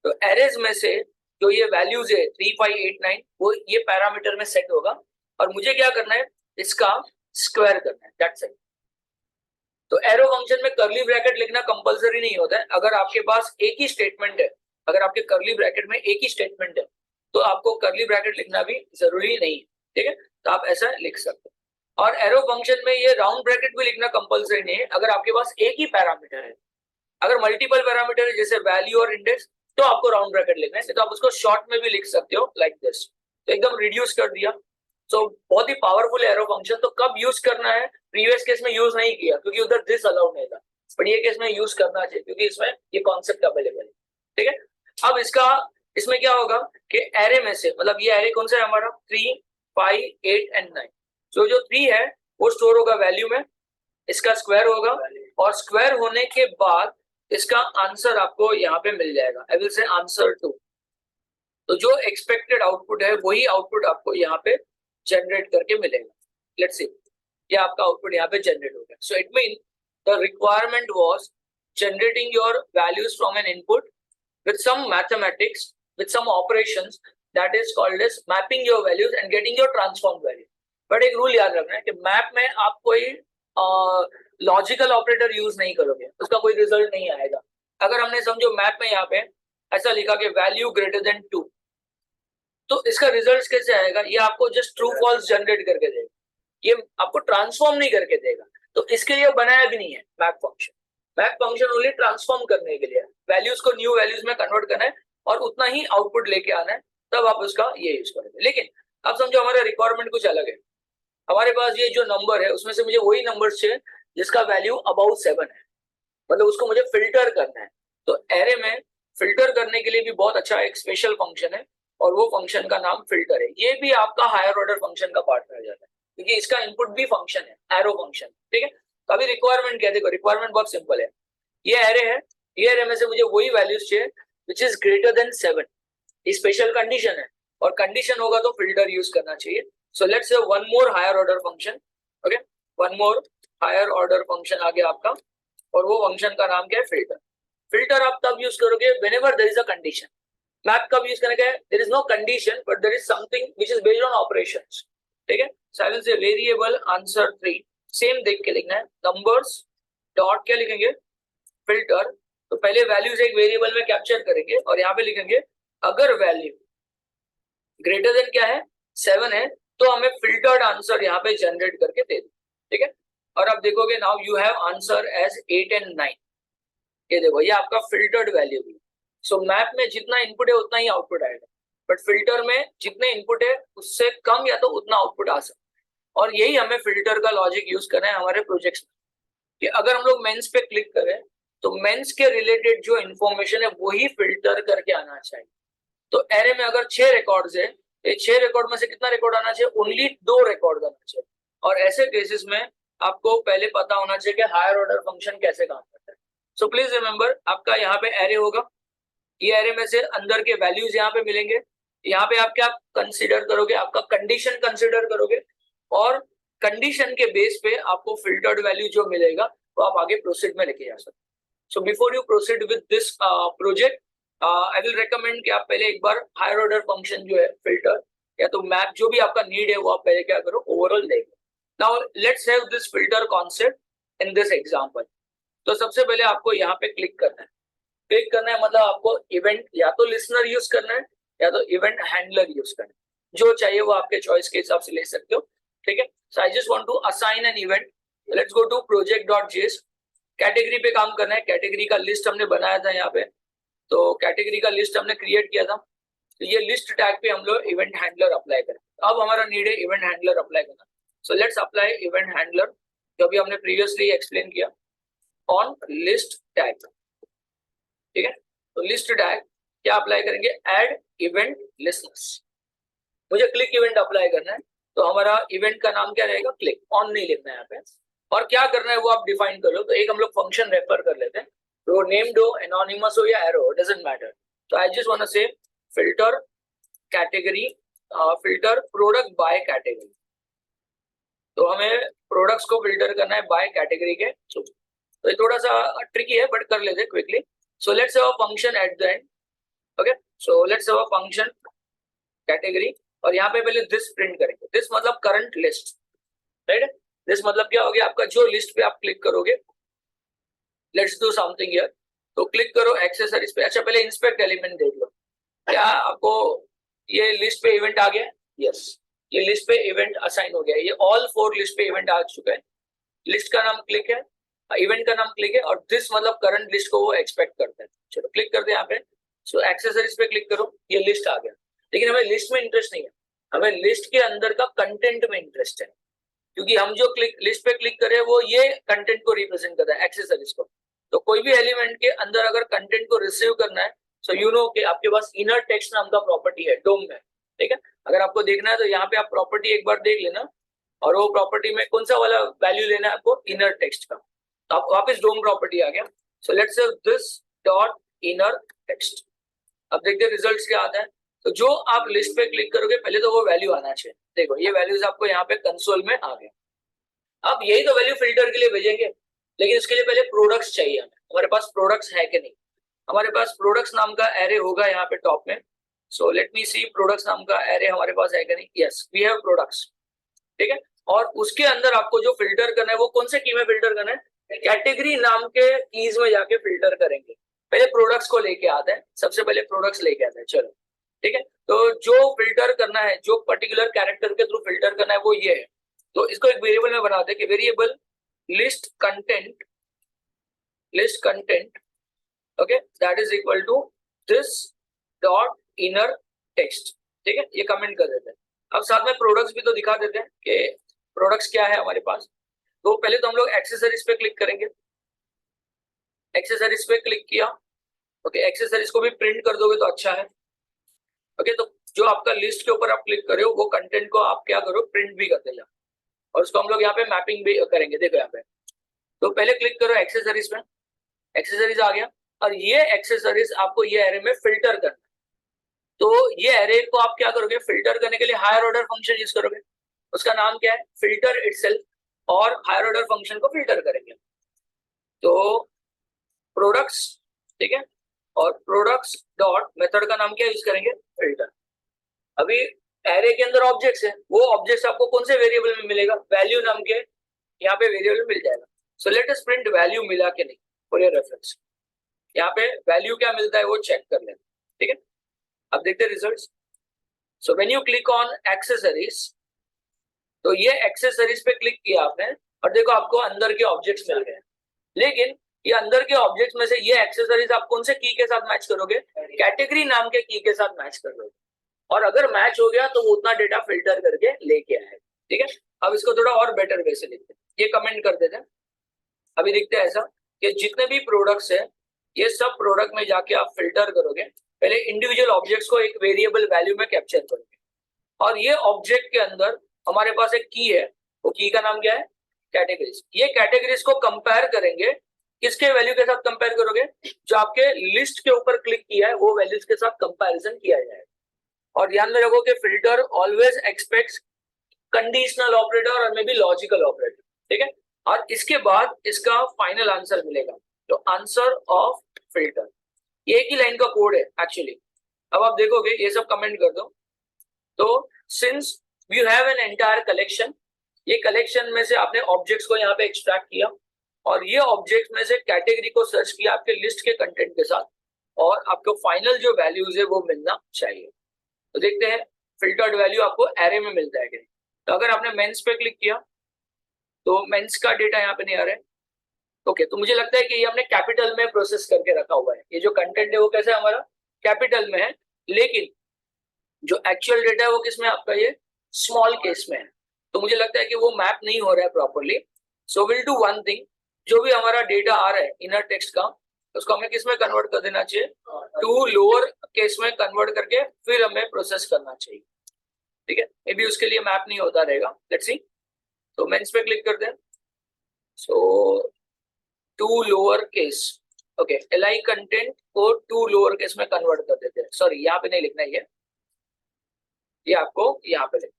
तो एरेज में से जो ये वैल्यूज है 3589, वो ये पैरामीटर में सेट होगा, और मुझे क्या करना है, इसका स्क्वायर करना है. That's it. तो एरो फंक्शन में कर्ली ब्रैकेट लिखना कंपलसरी नहीं होता है. अगर आपके पास एक ही स्टेटमेंट है, अगर आपके कर्ली ब्रैकेट में एक ही स्टेटमेंट है, तो आपको कर्ली ब्रैकेट लिखना भी जरूरी नहीं है. ठीक है, तो आप ऐसा लिख सकते हो. और एरो फंक्शन में ये राउंड ब्रैकेट भी लिखना कंपलसरी नहीं है अगर आपके पास एक ही पैरामीटर है. अगर मल्टीपल पैरामीटर है जैसे वैल्यू और इंडेक्स, तो आपको राउंड ब्रैकेट लिखना है. तो आप उसको शॉर्ट में भी लिख सकते हो लाइक दिस. तो एकदम रिड्यूस कर दिया. तो बहुत ही पावरफुल एरो फंक्शन. तो कब यूज करना है, प्रीवियस केस में यूज नहीं किया क्योंकि उधर दिस अलाउड नहीं था, बट ये केस में यूज करना चाहिए क्योंकि इसमें ये कॉन्सेप्ट अवेलेबल है. ठीक है, अब इसमें क्या होगा कि एरे में से, मतलब ये एरे कौन सा है हमारा, 3, 5, 8 एंड 9. तो जो 3 है वो स्टोर होगा वैल्यू में, इसका स्क्वायर होगा, और स्क्वायर होने के बाद इसका आंसर आपको यहाँ पे मिल जाएगा. आई विल से आंसर 2. तो जो एक्सपेक्टेड आउटपुट है वही आउटपुट आपको यहाँ पे जनरेट करके मिलेगा. लेट्स सी, ये आपका आउटपुट यहाँ पे जनरेट हो गया. So it mean the requirement was generating your values from N input with some mathematics, with some operations, that is called as mapping your values and getting your transformed value. But एक rule याद रखना है कि map में आप कोई logical operator use नहीं करोगे, उसका कोई रिजल्ट नहीं आएगा. अगर हमने समझो मैप में यहाँ पे ऐसा लिखा कि वैल्यू ग्रेटर देन 2, तो इसका रिजल्ट कैसे आएगा, ये आपको जस्ट ट्रू फॉल्स जनरेट करके देगा, ये आपको ट्रांसफॉर्म नहीं करके देगा. तो इसके लिए बनाया भी नहीं है map function. Map function only transform करने के लिए, वैल्यूज को न्यू वैल्यूज में कन्वर्ट करना है और उतना ही आउटपुट लेके आना है, तब आप उसका ये यूज करेंगे. लेकिन अब समझो हमारा रिक्वायरमेंट कुछ अलग है. हमारे पास ये जो नंबर है उसमें से मुझे वही नंबर चाहिए जिसका वैल्यू अबाउट 7 है, मतलब उसको मुझे फिल्टर करना है. तो एरे में फिल्टर करने के लिए भी बहुत अच्छा एक स्पेशल फंक्शन है, और वो फंक्शन का नाम फिल्टर है. ये भी आपका हायर ऑर्डर फंक्शन का पार्ट रह जाता है क्योंकि इसका इनपुट भी फंक्शन है, एरो फंक्शन. ठीक है, तो अभी रिक्वायरमेंट क्या, देखो रिक्वायरमेंट बहुत सिंपल है. ये एरे है, ये एरे में से मुझे वही वैल्यूज चाहिए विच इज ग्रेटर देन 7. ये स्पेशल कंडीशन है, और कंडीशन होगा तो फिल्टर यूज करना चाहिए. So let's say one more higher order function. Okay, one more higher order function आ गया आपका, और वो फंक्शन का नाम क्या है, फिल्टर. फिल्टर आप तब यूज करोगे whenever there is a condition. Map कब यूज करने का है, there is no condition but there is something which is based on operations. ठीक है, so I will say variable answer 3, same देख के लिखना है. नंबर्स डॉट क्या लिखेंगे, फिल्टर. तो पहले वैल्यूज एक वेरिएबल में कैप्चर करेंगे और यहाँ पे लिखेंगे अगर वैल्यू ग्रेटर देन क्या है 7 है, तो हमें फिल्टर्ड आंसर यहाँ पे जनरेट करके दे दो, ठीक है। और अब देखोगे now you have answer as 8 and 9, ये देखो ये आपका फिल्टर्ड वैल्यू है। सो मैप में जितना इनपुट है उतना ही आउटपुट आएगा, बट फिल्टर में जितने इनपुट है उससे कम या तो उतना आउटपुट आ सकता है। और यही हमें फिल्टर का लॉजिक यूज करना है हमारे प्रोजेक्ट्स में, कि अगर हम लोग मेंस पे क्लिक करें तो मेंस के रिलेटेड जो इन्फॉर्मेशन है वही फिल्टर करके आना चाहिए। तो एरे में अगर 6 रिकॉर्ड्स है, ये 6 रिकॉर्ड में से कितना रिकॉर्ड आना चाहिए, ओनली 2 रिकॉर्ड आना चाहिए। और ऐसे केसेस में आपको पहले पता होना चाहिए कि हायर ऑर्डर फंक्शन कैसे काम करता है। सो प्लीज रिमेंबर, आपका यहाँ पे एरे होगा, ये एरे में से अंदर के वैल्यूज यहाँ पे मिलेंगे, यहाँ पे आप क्या कंसीडर करोगे, आपका कंडीशन कंसीडर करोगे, और कंडीशन के बेस पे आपको फिल्टर्ड वैल्यू जो मिलेगा वो आप आगे प्रोसीड में लेके जा सकते। सो before you proceed with this project, I will recommend कि आप पहले एक बार हायर ऑर्डर फंक्शन जो है फिल्टर या तो मैप जो भी आपका नीड है वो आप पहले क्या करो, ओवरऑल देखो। Now let's have this filter concept in this example. तो सबसे पहले आपको यहाँ पे क्लिक करना है, क्लिक करना है मतलब आपको इवेंट या तो लिसनर यूज करना है या तो इवेंट हैंडलर यूज करना है, जो चाहिए वो आपके चॉइस के हिसाब से ले सकते हो, ठीक है। So I just want to assign an event, let's go to project.js, category पे काम करना है, कैटेगरी का लिस्ट हमने बनाया था यहाँ पे, तो कैटेगरी का लिस्ट हमने क्रिएट किया था, तो ये लिस्ट टैग पे हम लोग इवेंट हैंडलर अप्लाई करें। अब हमारा नीड है इवेंट हैंडलर अप्लाई करना, so let's apply event handler, जो भी हमने प्रीवियसली एक्सप्लेन किया ऑन लिस्ट टैग, ठीक है। तो लिस्ट टैग क्या अप्लाई करेंगे, ऐड इवेंट लिस्टनर्स, मुझे क्लिक इवेंट अप्लाई करना है, तो हमारा इवेंट का नाम क्या रहेगा, क्लिक, ऑन नहीं लिखना है यहाँ पे, और क्या करना है वो आप डिफाइन कर लो। तो एक हम लोग फंक्शन रेफर कर लेते हैं, तो नेम्ड हो, एनोनिमस हो या एरो, डजंट मैटर। तो आई जस्ट वांट टू से filter category, filter product by category, तो हमें प्रोडक्ट्स को फिल्टर करना है बाय कैटेगरी के थ्रू। तो ये थोड़ा सा ट्रिकी है बट कर लेते हैं quickly. So let's have a function at the end. Okay, so let's have a function category, और यहाँ पे पहले this print करेंगे, this मतलब current list, right? this मतलब क्या हो गया, आपका जो लिस्ट पे आप क्लिक करोगे, let's do something here, तो क्लिक करो एक्सेसरीज पे। अच्छा पहले इंस्पेक्ट एलिमेंट देख लो, क्या आपको ये लिस्ट पे इवेंट आ गया, यस, ये लिस्ट पे इवेंट असाइन हो गया, ये ऑल 4 लिस्ट पे इवेंट आ चुका है, लिस्ट का नाम क्लिक है, इवेंट का नाम क्लिक है, और दिस मतलब करंट लिस्ट को वो एक्सपेक्ट करते हैं। चलो क्लिक करते हैं यहाँ पे, सो एक्सेसरीज पे क्लिक करो, ये लिस्ट आ गया, लेकिन हमें लिस्ट में इंटरेस्ट नहीं है, हमें लिस्ट के अंदर का कंटेंट में इंटरेस्ट है, क्योंकि हम जो लिस्ट पे क्लिक करें वो ये कंटेंट को रिप्रेजेंट करता है, एक्सेसरीज को। तो कोई भी एलिमेंट के अंदर अगर कंटेंट को रिसीव करना है, सो यू नो कि आपके पास इनर टेक्स्ट नाम का प्रॉपर्टी है डोम में, ठीक है। अगर आपको देखना है तो यहाँ पे आप प्रॉपर्टी एक बार देख लेना, और वो प्रॉपर्टी में कौन सा वाला वैल्यू लेना है आपको, इनर टेक्स्ट का, तो आप वापस डोम प्रॉपर्टी आ गया। सो लेट्स से दिस डॉट इनर टेक्स्ट, अब देखते हैं रिजल्ट्स क्या आता है। तो जो आप लिस्ट पे क्लिक करोगे पहले तो वो वैल्यू आना चाहिए, देखो ये वैल्यूज आपको यहाँ पे कंसोल में आ गए। अब यही तो वैल्यू फिल्टर के लिए भेजेंगे, लेकिन इसके लिए पहले प्रोडक्ट्स चाहिए हमें, हमारे पास प्रोडक्ट्स है कि नहीं, हमारे पास प्रोडक्ट्स नाम का एरे होगा यहाँ पे टॉप में। सो लेट मी सी प्रोडक्ट्स नाम का एरे हमारे पास है कि नहीं, यस वी हैव प्रोडक्ट्स, ठीक है। और उसके अंदर आपको जो फिल्टर करना है वो कौन से की में फिल्टर करना है, कैटेगरी नाम के कीज में जाके फिल्टर करेंगे। पहले प्रोडक्ट्स को लेके आते हैं, सबसे पहले प्रोडक्ट्स लेके आते हैं, चलो ठीक है। तो जो फिल्टर करना है, जो पर्टिकुलर कैरेक्टर के थ्रू फिल्टर करना है वो ये है, तो इसको एक वेरिएबल में बनाते हैं कि variable list content okay that is equal to this dot inner text, ठीक है, ये कमेंट कर देते हैं। अब साथ में प्रोडक्ट्स भी तो दिखा देते हैं कि प्रोडक्ट्स क्या है हमारे पास। तो पहले तो हम लोग एक्सेसरीज पे क्लिक करेंगे, एक्सेसरीज पे क्लिक किया, ओके एक्सेसरीज को भी प्रिंट कर दोगे तो अच्छा है, ओके। तो जो आपका लिस्ट के ऊपर आप क्लिक कर रहे हो वो कंटेंट को आप क्या करो, प्रिंट भी कर देना, और उसको हम लोग यहाँ पे मैपिंग भी करेंगे, देखो यहाँ पे। तो पहले क्लिक करो एक्सेसरीज में, एक्सेसरीज आ गया, और ये एक्सेसरीज आपको ये एरे में फिल्टर करना, तो ये एरे को आप क्या करोगे, फिल्टर करने के लिए हायर ऑर्डर फंक्शन यूज करोगे, उसका नाम क्या है, फिल्टर इटसेल्फ, और हायर ऑर्डर फंक्शन को फिल्टर करेंगे। तो प्रोडक्ट्स, ठीक है, और प्रोडक्ट्स डॉट मेथड का नाम क्या यूज करेंगे, फिल्टर। अभी एरे के अंदर ऑब्जेक्ट्स है, वो ऑब्जेक्ट्स आपको कौन से वेरिएबल में मिलेगा, वैल्यू नाम के यहाँ पे वेरिएबल मिल जाएगा। So let us print value मिला के नहीं, फॉर योर रेफरेंस यहाँ पे वैल्यू क्या मिलता है वो चेक कर लेते, ठीक है। अब देखते हैं results. So when you click on accessories, तो ये एक्सेसरीज पे क्लिक किया आपने और देखो आपको अंदर के ऑब्जेक्ट्स मिल गए। लेकिन ये अंदर के ऑब्जेक्ट्स में से ये एक्सेसरीज आप कौन से की के साथ मैच करोगे? कैटेगरी नाम के की के साथ मैच करोगे, और अगर मैच हो गया तो वो उतना डेटा फिल्टर करके लेके आए। ठीक है, अब इसको थोड़ा और बेटर वे से लिखते हैं, ये कमेंट कर देते हैं। अभी देखते हैं ऐसा कि जितने भी प्रोडक्ट्स है ये सब प्रोडक्ट में जाके आप फिल्टर करोगे, पहले इंडिविजुअल ऑब्जेक्ट्स को एक वेरिएबल वैल्यू में कैप्चर करोगे, और ये ऑब्जेक्ट के अंदर हमारे पास एक की है, वो की का नाम क्या है? कैटेगरीज। ये कैटेगरीज को कंपेयर करेंगे, किसके वैल्यू के साथ कंपेयर करोगे? जो आपके लिस्ट के ऊपर क्लिक किया है वो वैल्यूज के साथ कंपैरिजन किया जाएगा। और ध्यान में रखो कि filter always aspects conditional operator और मे बी लॉजिकल ऑपरेटर। ठीक है, और इसके बाद इसका फाइनल आंसर मिलेगा, तो आंसर ऑफ फिल्टर। ये एक ही लाइन का कोड है एक्चुअली। अब आप देखोगे, ये सब कमेंट कर दो। तो since you have an entire collection, ये कलेक्शन में से आपने ऑब्जेक्ट्स को यहाँ पे एक्सट्रैक्ट किया, और ये ऑब्जेक्ट में से कैटेगरी को सर्च किया आपके लिस्ट के कंटेंट के साथ, और आपको फाइनल जो वैल्यूज है वो मिलना चाहिए। तो देखते हैं फिल्टर्ड वैल्यू आपको एरे में मिलता है कि नहीं। तो अगर आपने मेंस पे क्लिक किया तो मेंस का डेटा यहाँ पे नहीं आ रहा है। ओके, तो मुझे लगता है कि ये हमने कैपिटल में प्रोसेस करके रखा हुआ है। ये जो कंटेंट है वो कैसे हमारा कैपिटल में है, लेकिन जो एक्चुअल डेटा है वो किस में आपका ये स्मॉल केस में है। तो मुझे लगता है कि वो मैप नहीं हो रहा है properly. So will do one thing, जो भी हमारा डेटा आ रहा है इनर टेक्स्ट का, उसको हमें किस में कन्वर्ट कर देना चाहिए? टू लोअर केस में कन्वर्ट करके फिर हमें प्रोसेस करना चाहिए। ठीक है, मे बी उसके लिए मैप नहीं होता रहेगा, लेट्स सी। तो मेंस पे क्लिक करते हैं, so to lower case, okay, LI content को टू लोअर केस में कन्वर्ट कर देते हैं। सॉरी, यहाँ पे नहीं लिखना है, ये आपको यहाँ पे लिखना।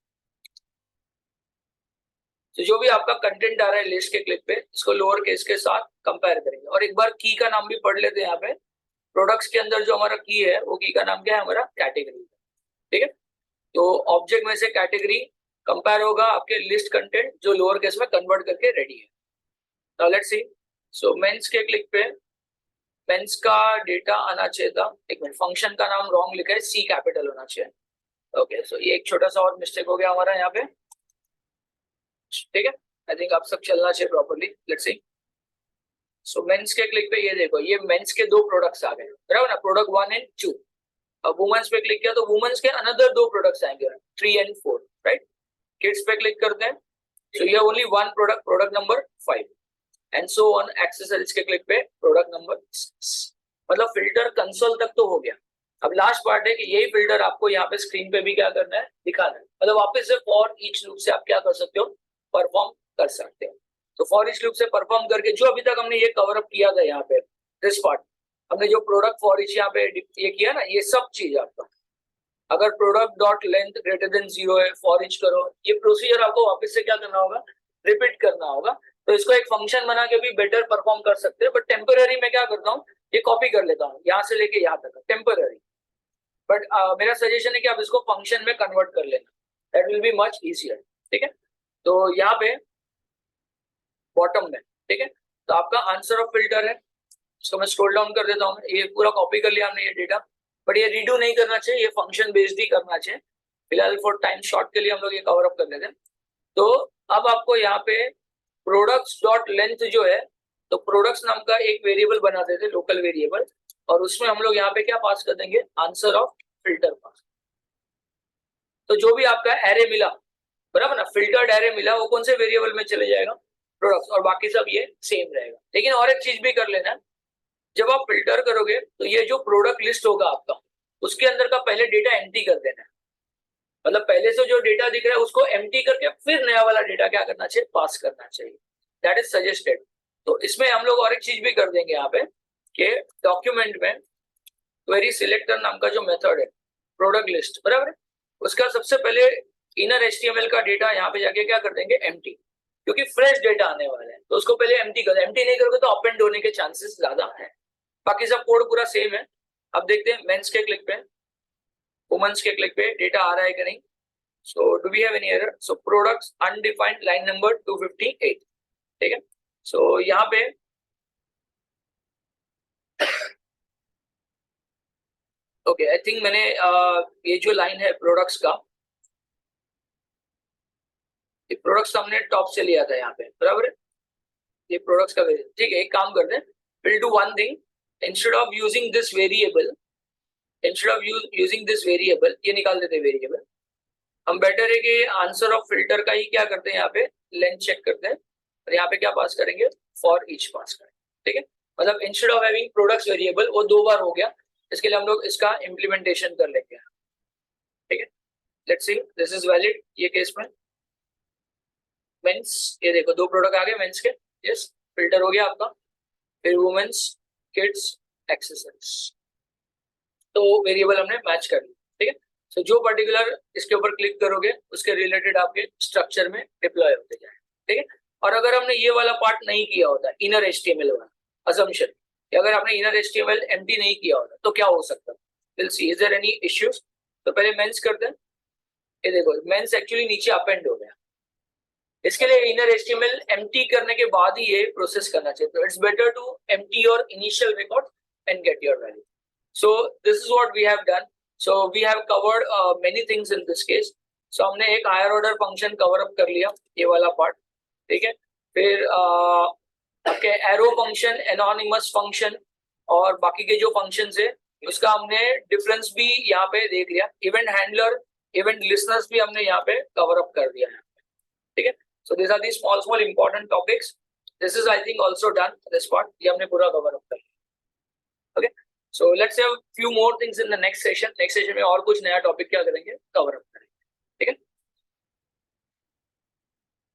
तो जो भी आपका कंटेंट आ रहा है लिस्ट के क्लिक पे, इसको लोअर केस के साथ कंपेयर करेंगे। और एक बार की का नाम भी पढ़ लेते हैं। यहाँ पे प्रोडक्ट्स के अंदर जो हमारा की है वो की का नाम क्या है? हमारा कैटेगरी। ठीक है, तो ऑब्जेक्ट में से कैटेगरी कंपेयर होगा आपके लिस्ट कंटेंट जो लोअर केस में कन्वर्ट करके रेडी है। तो लेट्स सी, सो मेंस के क्लिक पे मेंस का डेटा आना चाहिए था। एक मिनट, फंक्शन का नाम रॉन्ग लिखा है, सी कैपिटल होना चाहिए। ओके, सो ये एक छोटा सा और मिस्टेक हो गया हमारा यहाँ पे। ठीक है, आई थिंक आप सब चलना चाहिए properly. Let's see, so mains के क्लिक पे ये देखो, ये मेंस के दो प्रोडक्ट्स आ गए, बराबर ना? Product 1 and 2। अब वुमेन्स पे क्लिक किया तो वुमेन्स के अनदर दो प्रोडक्ट्स आएंगे, 3 एंड 4, राइट? किड्स पे क्लिक करते हैं, सो ये only one product, product number 5, and so on. Accessories के क्लिक पे प्रोडक्ट नंबर 6। मतलब फिल्टर कंसोल तक तो हो गया। अब लास्ट पार्ट है कि यही फिल्टर आपको यहाँ पे स्क्रीन पे भी क्या करना है? दिखाना है। मतलब वापस से फॉर ईच लूप से आप क्या कर सकते हो? परफॉर्म कर सकते हो। तो फॉर ईच लूप से परफॉर्म करके जो अभी तक हमने ये कवर अप किया था यहाँ पे, दिस पार्ट हमने जो प्रोडक्ट फॉर ईच यहाँ पे ये किया ना, ये सब चीज आपका, अगर product dot length greater than 0 है, फॉर ईच करो। ये प्रोसीजर आपको वापस से क्या करना होगा? रिपीट करना होगा। तो इसको एक फंक्शन बना के भी बेटर परफॉर्म कर सकते हैं, बट टेम्पररी में क्या करता हूँ, ये कॉपी कर लेता हूँ यहाँ से लेके यहाँ तक टेम्पररी। बट मेरा सजेशन है कि आप इसको फंक्शन में कन्वर्ट कर लेना, that will be much easier. ठीक है, तो यहाँ पे बॉटम में, ठीक है, तो आपका आंसर ऑफ फिल्टर है। इसको मैं स्क्रॉल डाउन कर देता हूँ। ये पूरा कॉपी कर लिया हमने ये डेटा, बट ये रीडू नहीं करना चाहिए, ये फंक्शन बेस्ड ही करना चाहिए। फिलहाल फॉर टाइम शॉर्ट के लिए हम लोग ये कवर अप कर लेते हैं। तो अब आपको यहाँ पे प्रोडक्ट्स डॉट लेंथ जो है, तो प्रोडक्ट्स नाम का एक वेरिएबल बना देते, लोकल वेरिएबल, और उसमें हम लोग यहाँ पे क्या पास कर देंगे? आंसर ऑफ फिल्टर पास। तो जो भी आपका एरे मिला, बराबर ना, फिल्टर्ड एरे मिला, वो कौन से वेरिएबल में चले जाएगा? प्रोडक्ट्स, और बाकी सब ये सेम रहेगा। लेकिन और एक चीज भी कर लेना, जब आप फिल्टर करोगे तो ये जो प्रोडक्ट लिस्ट होगा आपका, उसके अंदर का पहले डेटा एम्प्टी कर देना है। मतलब पहले से जो डेटा दिख रहा है उसको एम्प्टी करके फिर नया वाला डेटा क्या करना चाहिए? पास करना चाहिए। That is suggested. तो इसमें हम लोग और एक चीज भी कर देंगे यहाँ पे कि डॉक्यूमेंट में क्वेरी सिलेक्टर नाम का जो मेथड है, प्रोडक्ट लिस्ट, बराबर है, उसका सबसे पहले इनर एचटीएमएल का डेटा यहाँ पे जाके क्या कर देंगे? एम्प्टी, क्योंकि फ्रेश डेटा आने वाला है, तो उसको पहले एम्प्टी कर। एम्प्टी नहीं करोगे तो अपेंड होने के चांसेस ज्यादा है। बाकी सब कोड पूरा सेम है। अब देखते हैं मेंस के क्लिक पे, वुमेन्स के क्लिक पे डेटा आ रहा है कि नहीं। So do we have any error? So products undefined line number 258। ठीक है, सो यहाँ पे ओके, आई थिंक मैंने ये जो लाइन है प्रोडक्ट्स का, ये प्रोडक्ट्स हमने टॉप से लिया था यहाँ पे, बराबर है, ये प्रोडक्ट्स का वेरिएबल। ठीक है, एक काम करते हैं, will do one thing, instead of using this variable, ये निकाल देते हैं वेरिएबल। हम बेटर है कि आंसर ऑफ फिल्टर का ही क्या करते हैं, यहाँ पे लेंथ चेक करते हैं और यहाँ पे क्या पास करेंगे, फॉर ईच पास करेंगे। ठीक है, मतलब instead of having products variable, वो 2 बार हो गया, इसके लिए हम लोग इसका इम्प्लीमेंटेशन कर लेंगे। ठीक है, let's see this is valid. ये केस में मेंस, ये देखो 2 प्रोडक्ट आ गए मेंस के, यस, फिल्टर हो गया आपका। फिर वुमेन्स, किड्स, एक्सेसरीज, तो वेरिएबल हमने मैच कर लिया। ठीक है, तो जो पर्टिकुलर इसके ऊपर क्लिक करोगे उसके रिलेटेड आपके स्ट्रक्चर में डिप्लॉय होते जाए। ठीक है, और अगर हमने ये वाला पार्ट नहीं किया होता, इनर एचटीएमएल वाला अजम्पशन, अगर आपने इनर एचटीएमएल एम्प्टी नहीं किया होता तो क्या हो सकता है, we'll see is there any issues. तो पहले मेंस करते हैं, ये देखो मेंस एक्चुअली नीचे अपेंड हो गया, इसके लिए इनर एचटीएमएल एम्प्टी करने के बाद ही ये प्रोसेस करना चाहिए। तो it's better to empty your initial record and get your value. So this is what we have done. So we have covered many things in this case. So हमने एक higher order function cover up कर लिया, ये वाला part. ठीक है, फिर आपके एरो फंक्शन, एनोनिमस फंक्शन और बाकी के जो फंक्शंस है उसका हमने डिफरेंस भी यहाँ पे देख लिया। इवेंट हैंडलर, इवेंट लिसनर्स भी हमने यहाँ पे कवर अप कर दिया है। ठीक है, so this are the small small important topics. This is I think also done, this part ये हमने पूरा कवर अप कर लिया। Okay, so let's have few more things in the next session. Next session में और कुछ नया topic क्या करेंगे, कवर अप करेंगे। ठीक है।